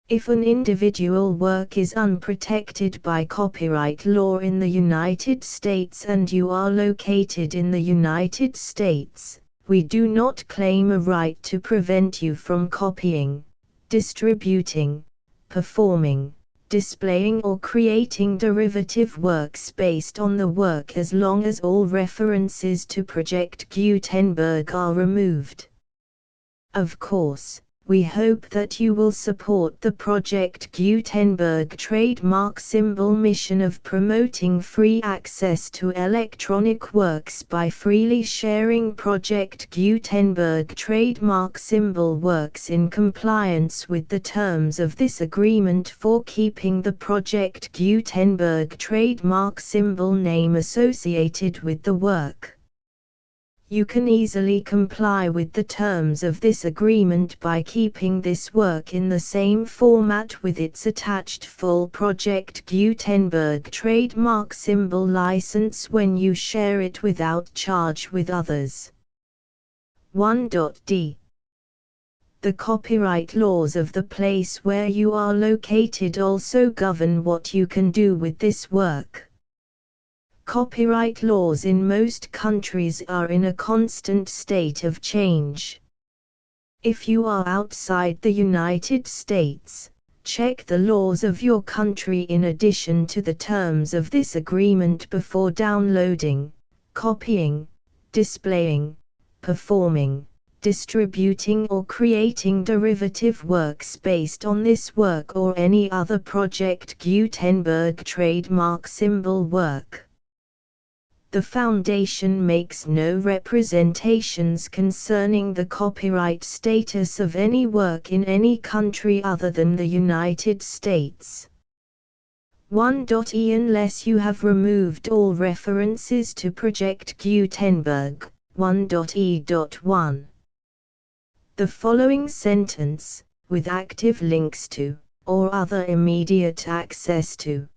Speaker 1: If an individual work is unprotected by copyright law in the United States and you are located in the United States, we do not claim a right to prevent you from copying, distributing, performing, displaying or creating derivative works based on the work as long as all references to Project Gutenberg are removed. Of course, we hope that you will support the Project Gutenberg trademark symbol mission of promoting free access to electronic works by freely sharing Project Gutenberg trademark symbol works in compliance with the terms of this agreement for keeping the Project Gutenberg trademark symbol name associated with the work. You can easily comply with the terms of this agreement by keeping this work in the same format with its attached full Project Gutenberg trademark symbol license when you share it without charge with others. 1.d. The copyright laws of the place where you are located also govern what you can do with this work. Copyright laws in most countries are in a constant state of change. If you are outside the United States, check the laws of your country in addition to the terms of this agreement before downloading, copying, displaying, performing, distributing or creating derivative works based on this work or any other Project Gutenberg trademark symbol work. The Foundation makes no representations concerning the copyright status of any work in any country other than the United States. 1.e. Unless you have removed all references to Project Gutenberg, 1.e.1. The following sentence, with active links to, or other immediate access to,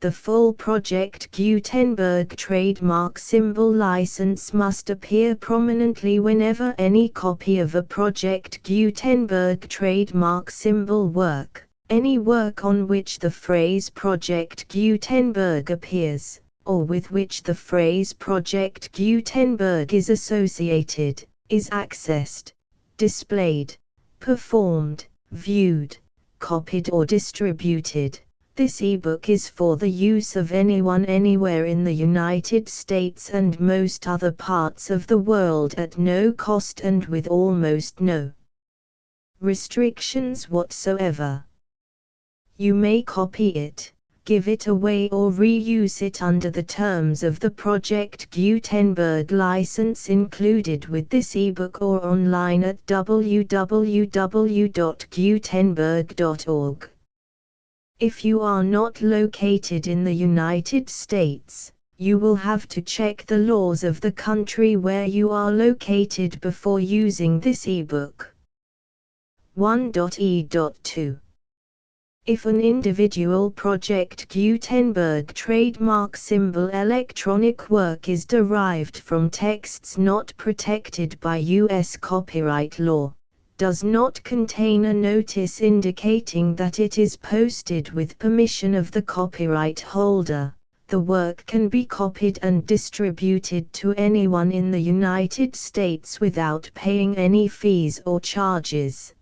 Speaker 1: the full Project Gutenberg trademark symbol license must appear prominently whenever any copy of a Project Gutenberg trademark symbol work, any work on which the phrase Project Gutenberg appears, or with which the phrase Project Gutenberg is associated, is accessed, displayed, performed, viewed, copied or distributed. This ebook is for the use of anyone anywhere in the United States and most other parts of the world at no cost and with almost no restrictions whatsoever. You may copy it, give it away or reuse it under the terms of the Project Gutenberg license included with this ebook or online at www.gutenberg.org. If you are not located in the United States, you will have to check the laws of the country where you are located before using this ebook. 1.e.2. If an individual Project Gutenberg trademark symbol electronic work is derived from texts not protected by U.S. copyright law, does not contain a notice indicating that it is posted with permission of the copyright holder, the work can be copied and distributed to anyone in the United States without paying any fees or charges.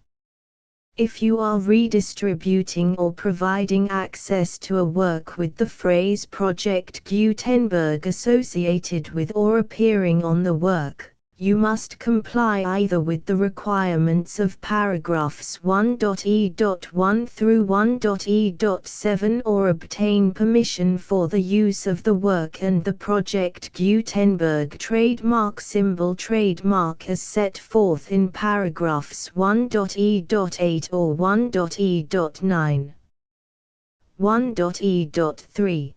Speaker 1: If you are redistributing or providing access to a work with the phrase Project Gutenberg associated with or appearing on the work, you must comply either with the requirements of paragraphs 1.e.1 through 1.e.7 or obtain permission for the use of the work and the Project Gutenberg trademark symbol trademark as set forth in paragraphs 1.e.8 or 1.e.9. 1.e.3.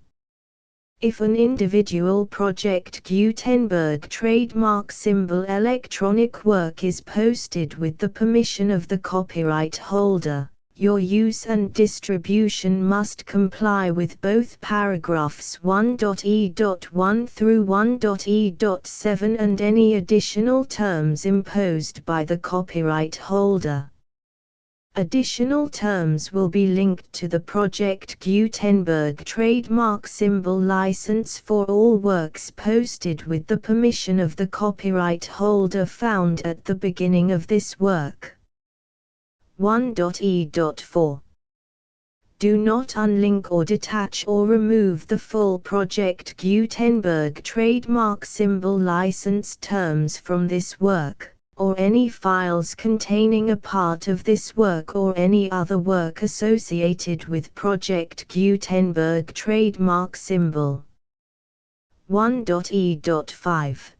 Speaker 1: If an individual Project Gutenberg trademark symbol electronic work is posted with the permission of the copyright holder, your use and distribution must comply with both paragraphs 1.e.1 through 1.e.7 and any additional terms imposed by the copyright holder. Additional terms will be linked to the Project Gutenberg trademark symbol license for all works posted with the permission of the copyright holder found at the beginning of this work. 1.e.4. Do not unlink or detach or remove the full Project Gutenberg trademark symbol license terms from this work, or any files containing a part of this work or any other work associated with Project Gutenberg trademark symbol. 1.e.5.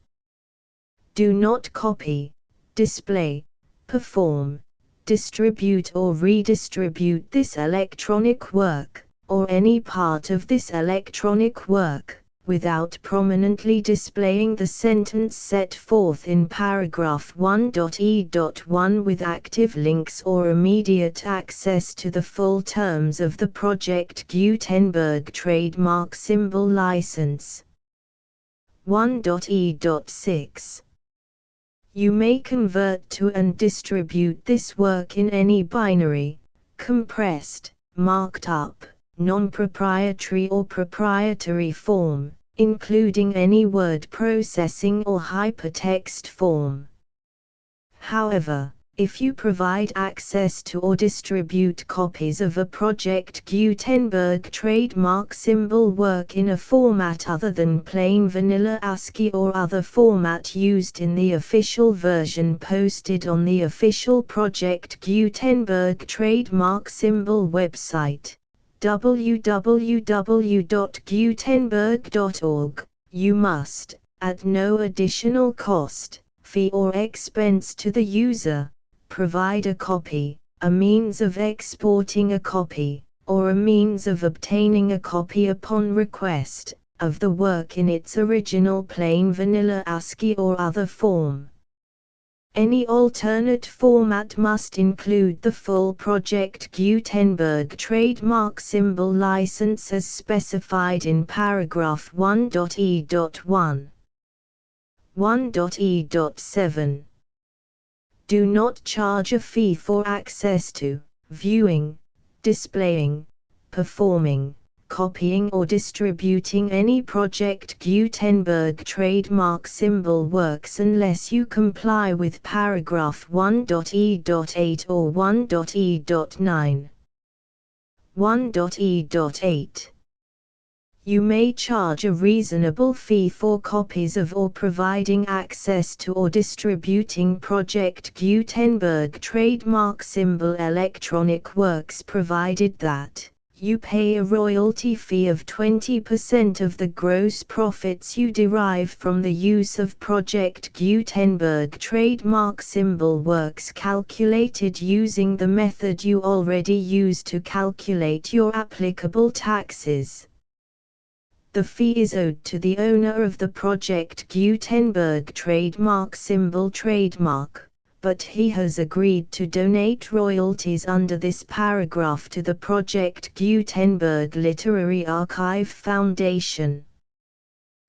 Speaker 1: Do not copy, display, perform, distribute or redistribute this electronic work, or any part of this electronic work, without prominently displaying the sentence set forth in paragraph 1.e.1 with active links or immediate access to the full terms of the Project Gutenberg trademark symbol license. 1.e.6. You may convert to and distribute this work in any binary, compressed, marked up, non-proprietary or proprietary form, including any word processing or hypertext form. However, if you provide access to or distribute copies of a Project Gutenberg trademark symbol work in a format other than plain vanilla ASCII or other format used in the official version posted on the official Project Gutenberg trademark symbol website, www.gutenberg.org, you must, at no additional cost, fee or expense to the user, provide a copy, a means of exporting a copy, or a means of obtaining a copy upon request, of the work in its original plain vanilla ASCII or other form. Any alternate format must include the full Project Gutenberg trademark symbol license as specified in paragraph 1.e.1. 1.e.7. Do not charge a fee for access to, viewing, displaying, performing, copying or distributing any Project Gutenberg trademark symbol works unless you comply with paragraph 1.e.8 or 1.e.9. 1.e.8. You may charge a reasonable fee for copies of or providing access to or distributing Project Gutenberg trademark symbol electronic works provided that you pay a royalty fee of 20% of the gross profits you derive from the use of Project Gutenberg trademark symbol works calculated using the method you already use to calculate your applicable taxes. The fee is owed to the owner of the Project Gutenberg trademark symbol trademark, but he has agreed to donate royalties under this paragraph to the Project Gutenberg Literary Archive Foundation.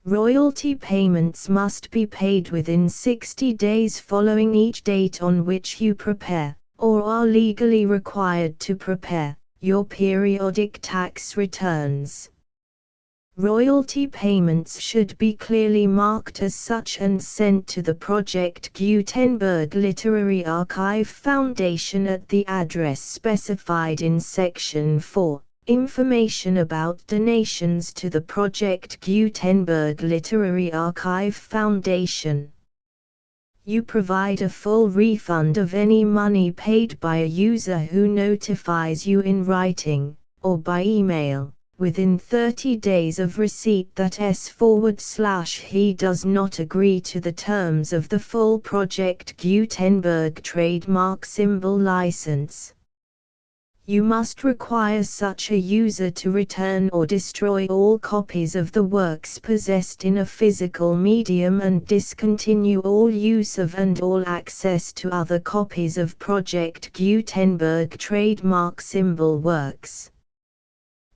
Speaker 1: Royalty payments must be paid within 60 days following each date on which you prepare, or are legally required to prepare, your periodic tax returns. Royalty payments should be clearly marked as such and sent to the Project Gutenberg Literary Archive Foundation at the address specified in Section 4. Information about donations to the Project Gutenberg Literary Archive Foundation. You provide a full refund of any money paid by a user who notifies you in writing, or by email, within 30 days of receipt that he does not agree to the terms of the full Project Gutenberg trademark symbol license. You must require such a user to return or destroy all copies of the works possessed in a physical medium and discontinue all use of and all access to other copies of Project Gutenberg trademark symbol works.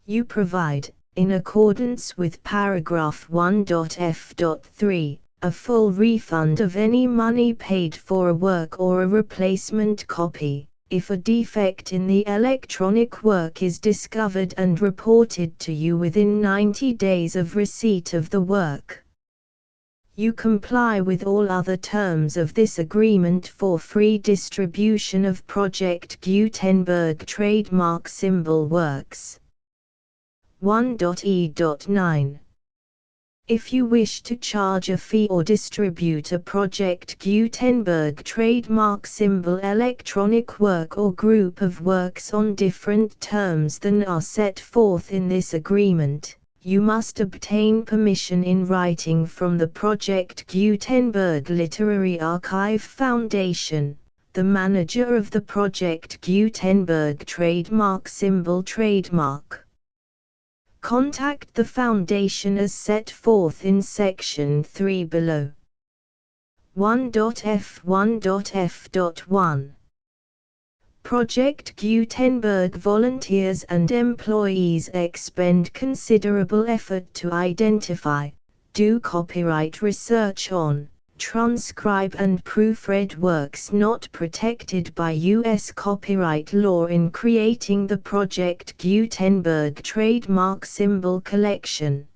Speaker 1: You provide, in accordance with paragraph 1.f.3, a full refund of any money paid for a work or a replacement copy, if a defect in the electronic work is discovered and reported to you within 90 days of receipt of the work. You comply with all other terms of this agreement for free distribution of Project Gutenberg trademark symbol works. 1.e.9. If you wish to charge a fee or distribute a Project Gutenberg trademark symbol electronic work or group of works on different terms than are set forth in this agreement, you must obtain permission in writing from the Project Gutenberg Literary Archive Foundation, the manager of the Project Gutenberg trademark symbol trademark. Contact the Foundation as set forth in Section 3 below. 1.f1.f.1. Project Gutenberg volunteers and employees expend considerable effort to identify, do copyright research on, transcribe and proofread works not protected by U.S. copyright law in creating the Project Gutenberg trademark symbol collection.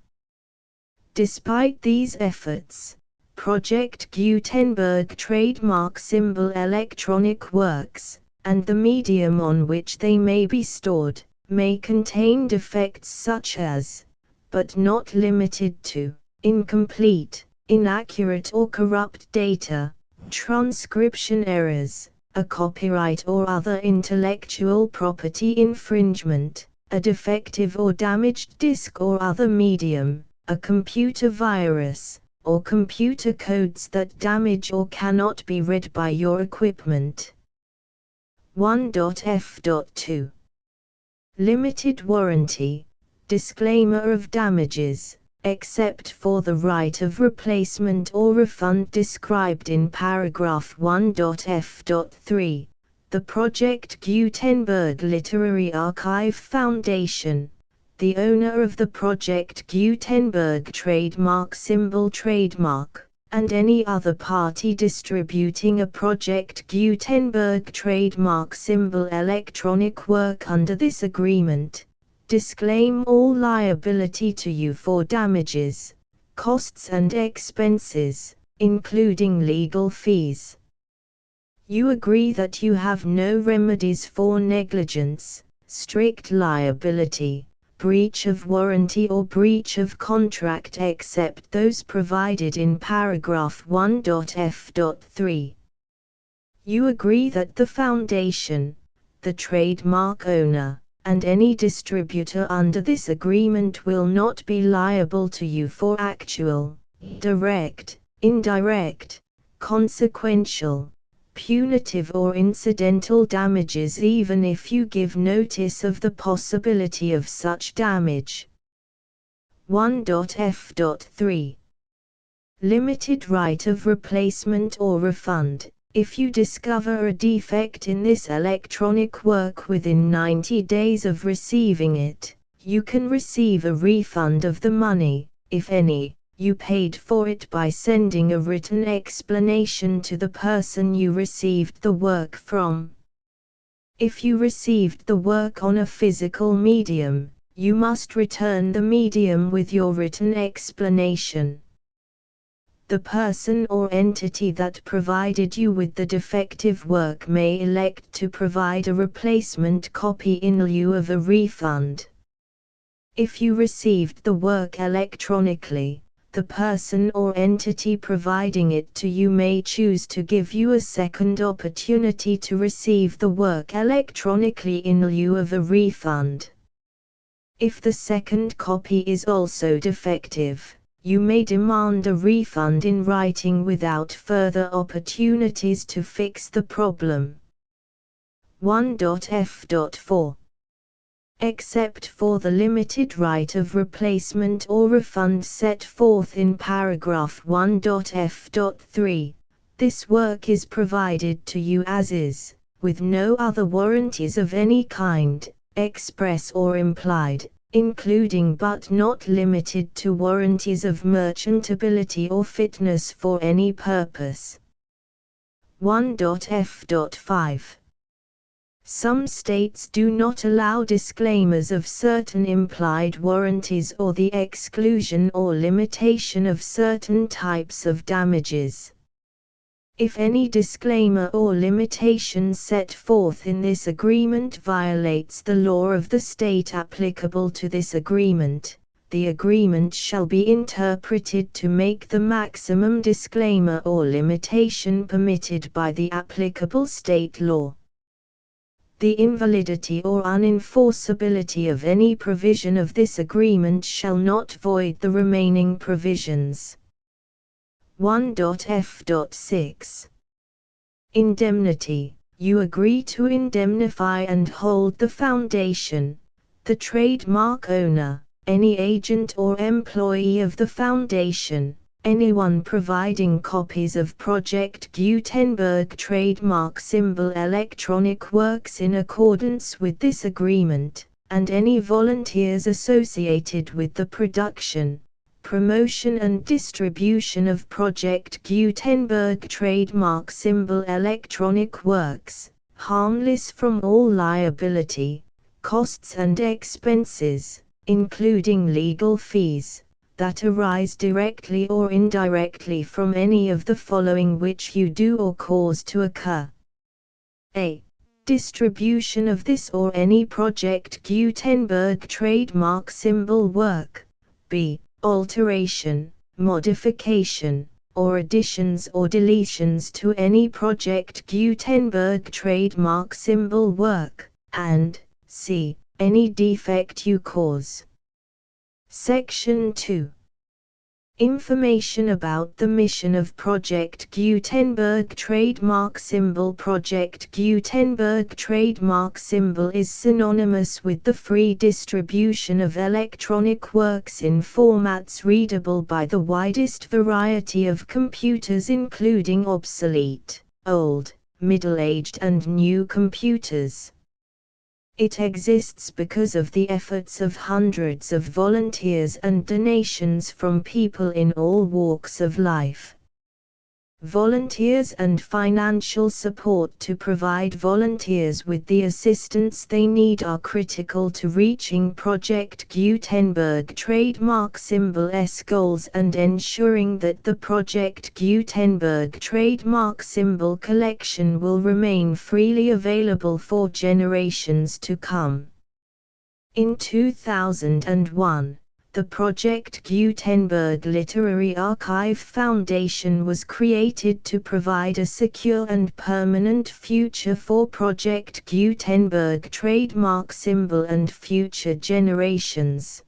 Speaker 1: Despite these efforts, Project Gutenberg trademark symbol electronic works, and the medium on which they may be stored, may contain defects such as, but not limited to, incomplete, inaccurate or corrupt data, transcription errors, a copyright or other intellectual property infringement, a defective or damaged disk or other medium, a computer virus, or computer codes that damage or cannot be read by your equipment. 1.f.2. Limited warranty, disclaimer of damages, except for the right of replacement or refund described in paragraph 1.f.3, the Project Gutenberg Literary Archive Foundation, the owner of the Project Gutenberg trademark symbol trademark, and any other party distributing a Project Gutenberg trademark symbol electronic work under this agreement, disclaim all liability to you for damages, costs and expenses, including legal fees. You agree that you have no remedies for negligence, strict liability, breach of warranty or breach of contract except those provided in paragraph 1.f.3. You agree that the Foundation, the trademark owner, and any distributor under this agreement will not be liable to you for actual, direct, indirect, consequential, punitive or incidental damages even if you give notice of the possibility of such damage. 1.f.3. Limited right of replacement or refund. If you discover a defect in this electronic work within 90 days of receiving it, you can receive a refund of the money, if any, you paid for it by sending a written explanation to the person you received the work from. If you received the work on a physical medium, you must return the medium with your written explanation. The person or entity that provided you with the defective work may elect to provide a replacement copy in lieu of a refund. If you received the work electronically, the person or entity providing it to you may choose to give you a second opportunity to receive the work electronically in lieu of a refund. If the second copy is also defective, you may demand a refund in writing without further opportunities to fix the problem. 1.f.4 Except for the limited right of replacement or refund set forth in paragraph 1.f.3, this work is provided to you as is, with no other warranties of any kind, express or implied, including but not limited to warranties of merchantability or fitness for any purpose. 1.f.5 Some states do not allow disclaimers of certain implied warranties or the exclusion or limitation of certain types of damages. If any disclaimer or limitation set forth in this agreement violates the law of the state applicable to this agreement, the agreement shall be interpreted to make the maximum disclaimer or limitation permitted by the applicable state law. The invalidity or unenforceability of any provision of this agreement shall not void the remaining provisions. 1.f.6 Indemnity. You agree to indemnify and hold the foundation, the trademark owner, any agent or employee of the foundation, anyone providing copies of Project Gutenberg trademark symbol electronic works in accordance with this agreement, and any volunteers associated with the production, promotion and distribution of Project Gutenberg trademark symbol electronic works, harmless from all liability, costs and expenses, including legal fees, that arise directly or indirectly from any of the following which you do or cause to occur. A. Distribution of this or any Project Gutenberg trademark symbol work. B. Alteration, modification, or additions or deletions to any Project Gutenberg trademark symbol work, and C. Any defect you cause. Section 2. Information about the mission of Project Gutenberg trademark symbol. Project Gutenberg trademark symbol is synonymous with the free distribution of electronic works in formats readable by the widest variety of computers, including obsolete, old, middle-aged and new computers. It exists because of the efforts of hundreds of volunteers and donations from people in all walks of life. Volunteers and financial support to provide volunteers with the assistance they need are critical to reaching Project Gutenberg trademark symbol's goals and ensuring that the Project Gutenberg trademark symbol collection will remain freely available for generations to come. In 2001, the Project Gutenberg Literary Archive Foundation was created to provide a secure and permanent future for Project Gutenberg trademark symbol and future generations.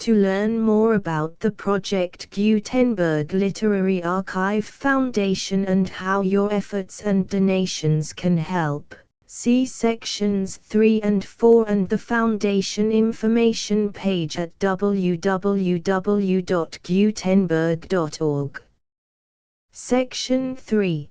Speaker 1: To learn more about the Project Gutenberg Literary Archive Foundation and how your efforts and donations can help, see sections 3 and 4 and the Foundation information page at www.gutenberg.org. Section 3.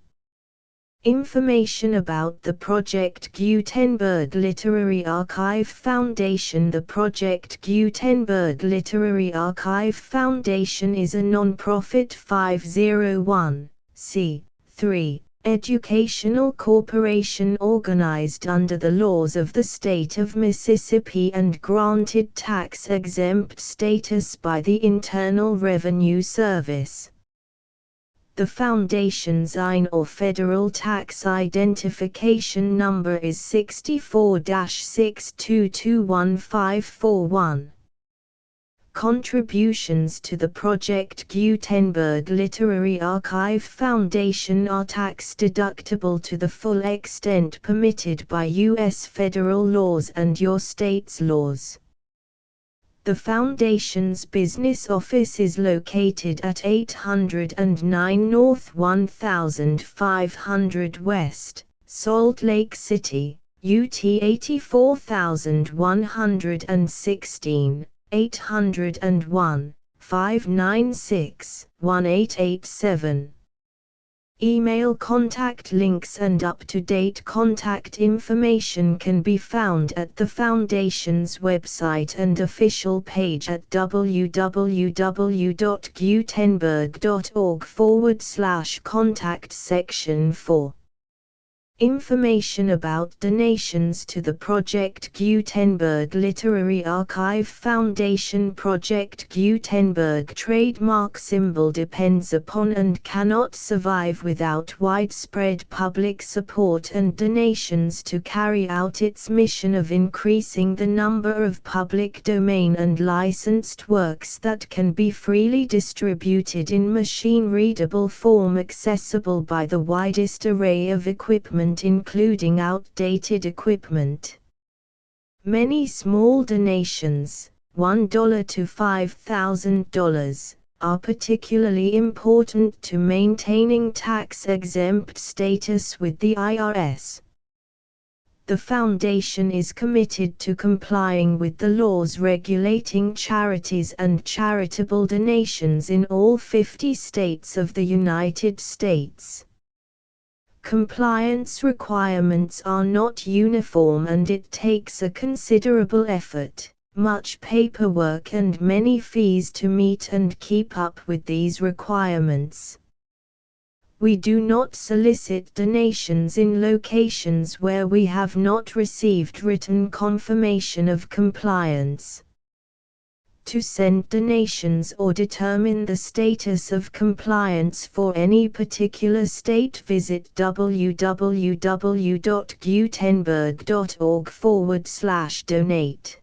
Speaker 1: Information about the Project Gutenberg Literary Archive Foundation. The Project Gutenberg Literary Archive Foundation is a non-profit 501(c)(3) educational corporation organized under the laws of the state of Mississippi and granted tax-exempt status by the Internal Revenue Service. The foundation's IN or Federal Tax Identification Number is 64-6221541. Contributions to the Project Gutenberg Literary Archive Foundation are tax-deductible to the full extent permitted by U.S. federal laws and your state's laws. The Foundation's business office is located at 809 North 1500 West, Salt Lake City, UT 84116, 801-596-1887. Email contact links and up-to-date contact information can be found at the Foundation's website and official page at www.gutenberg.org/contact section 4. Information about donations to the Project Gutenberg Literary Archive Foundation. Project Gutenberg trademark symbol depends upon and cannot survive without widespread public support and donations to carry out its mission of increasing the number of public domain and licensed works that can be freely distributed in machine-readable form accessible by the widest array of equipment, including outdated equipment. Many small donations, $1 to $5,000, are particularly important to maintaining tax-exempt status with the IRS. The Foundation is committed to complying with the laws regulating charities and charitable donations in all 50 states of the United States. Compliance requirements are not uniform and it takes a considerable effort, much paperwork and many fees to meet and keep up with these requirements. We do not solicit donations in locations where we have not received written confirmation of compliance. To send donations or determine the status of compliance for any particular state, visit www.gutenberg.org/donate.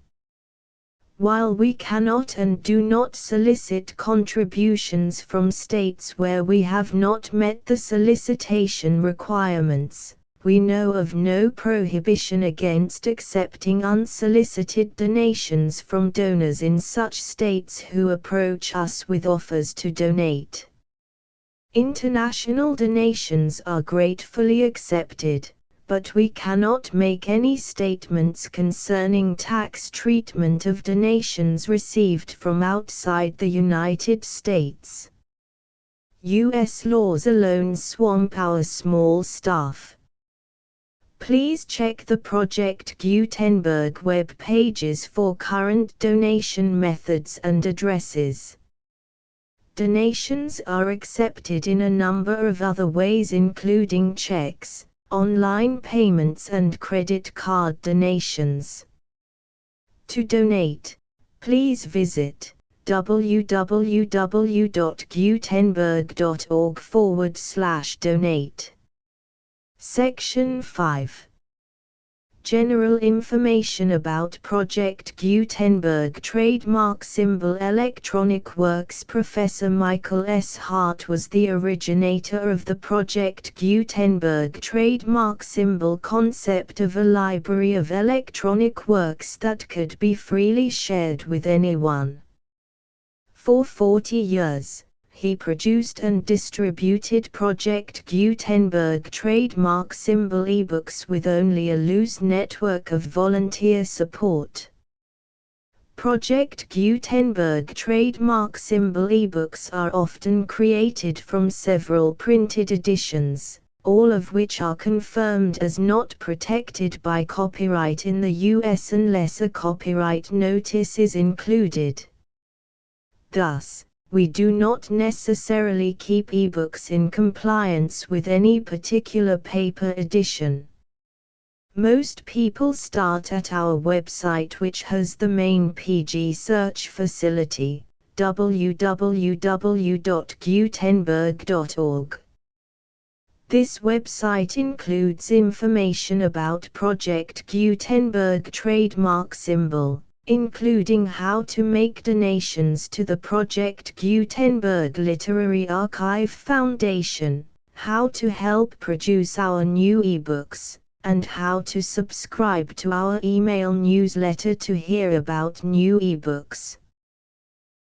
Speaker 1: While we cannot and do not solicit contributions from states where we have not met the solicitation requirements, we know of no prohibition against accepting unsolicited donations from donors in such states who approach us with offers to donate. International donations are gratefully accepted, but we cannot make any statements concerning tax treatment of donations received from outside the United States. U.S. laws alone swamp our small staff. Please check the Project Gutenberg web pages for current donation methods and addresses. Donations are accepted in a number of other ways, including checks, online payments and credit card donations. To donate, please visit www.gutenberg.org/donate. Section 5. General information about Project Gutenberg trademark symbol electronic works. Professor Michael S. Hart was the originator of the Project Gutenberg trademark symbol concept of a library of electronic works that could be freely shared with anyone. For 40 years, he produced and distributed Project Gutenberg trademark symbol ebooks with only a loose network of volunteer support. Project Gutenberg trademark symbol ebooks are often created from several printed editions, all of which are confirmed as not protected by copyright in the U.S. unless a copyright notice is included. Thus, we do not necessarily keep ebooks in compliance with any particular paper edition. Most people start at our website, which has the main PG search facility, www.gutenberg.org. This website includes information about Project Gutenberg trademark symbol, including how to make donations to the Project Gutenberg Literary Archive Foundation, how to help produce our new ebooks, and how to subscribe to our email newsletter to hear about new ebooks.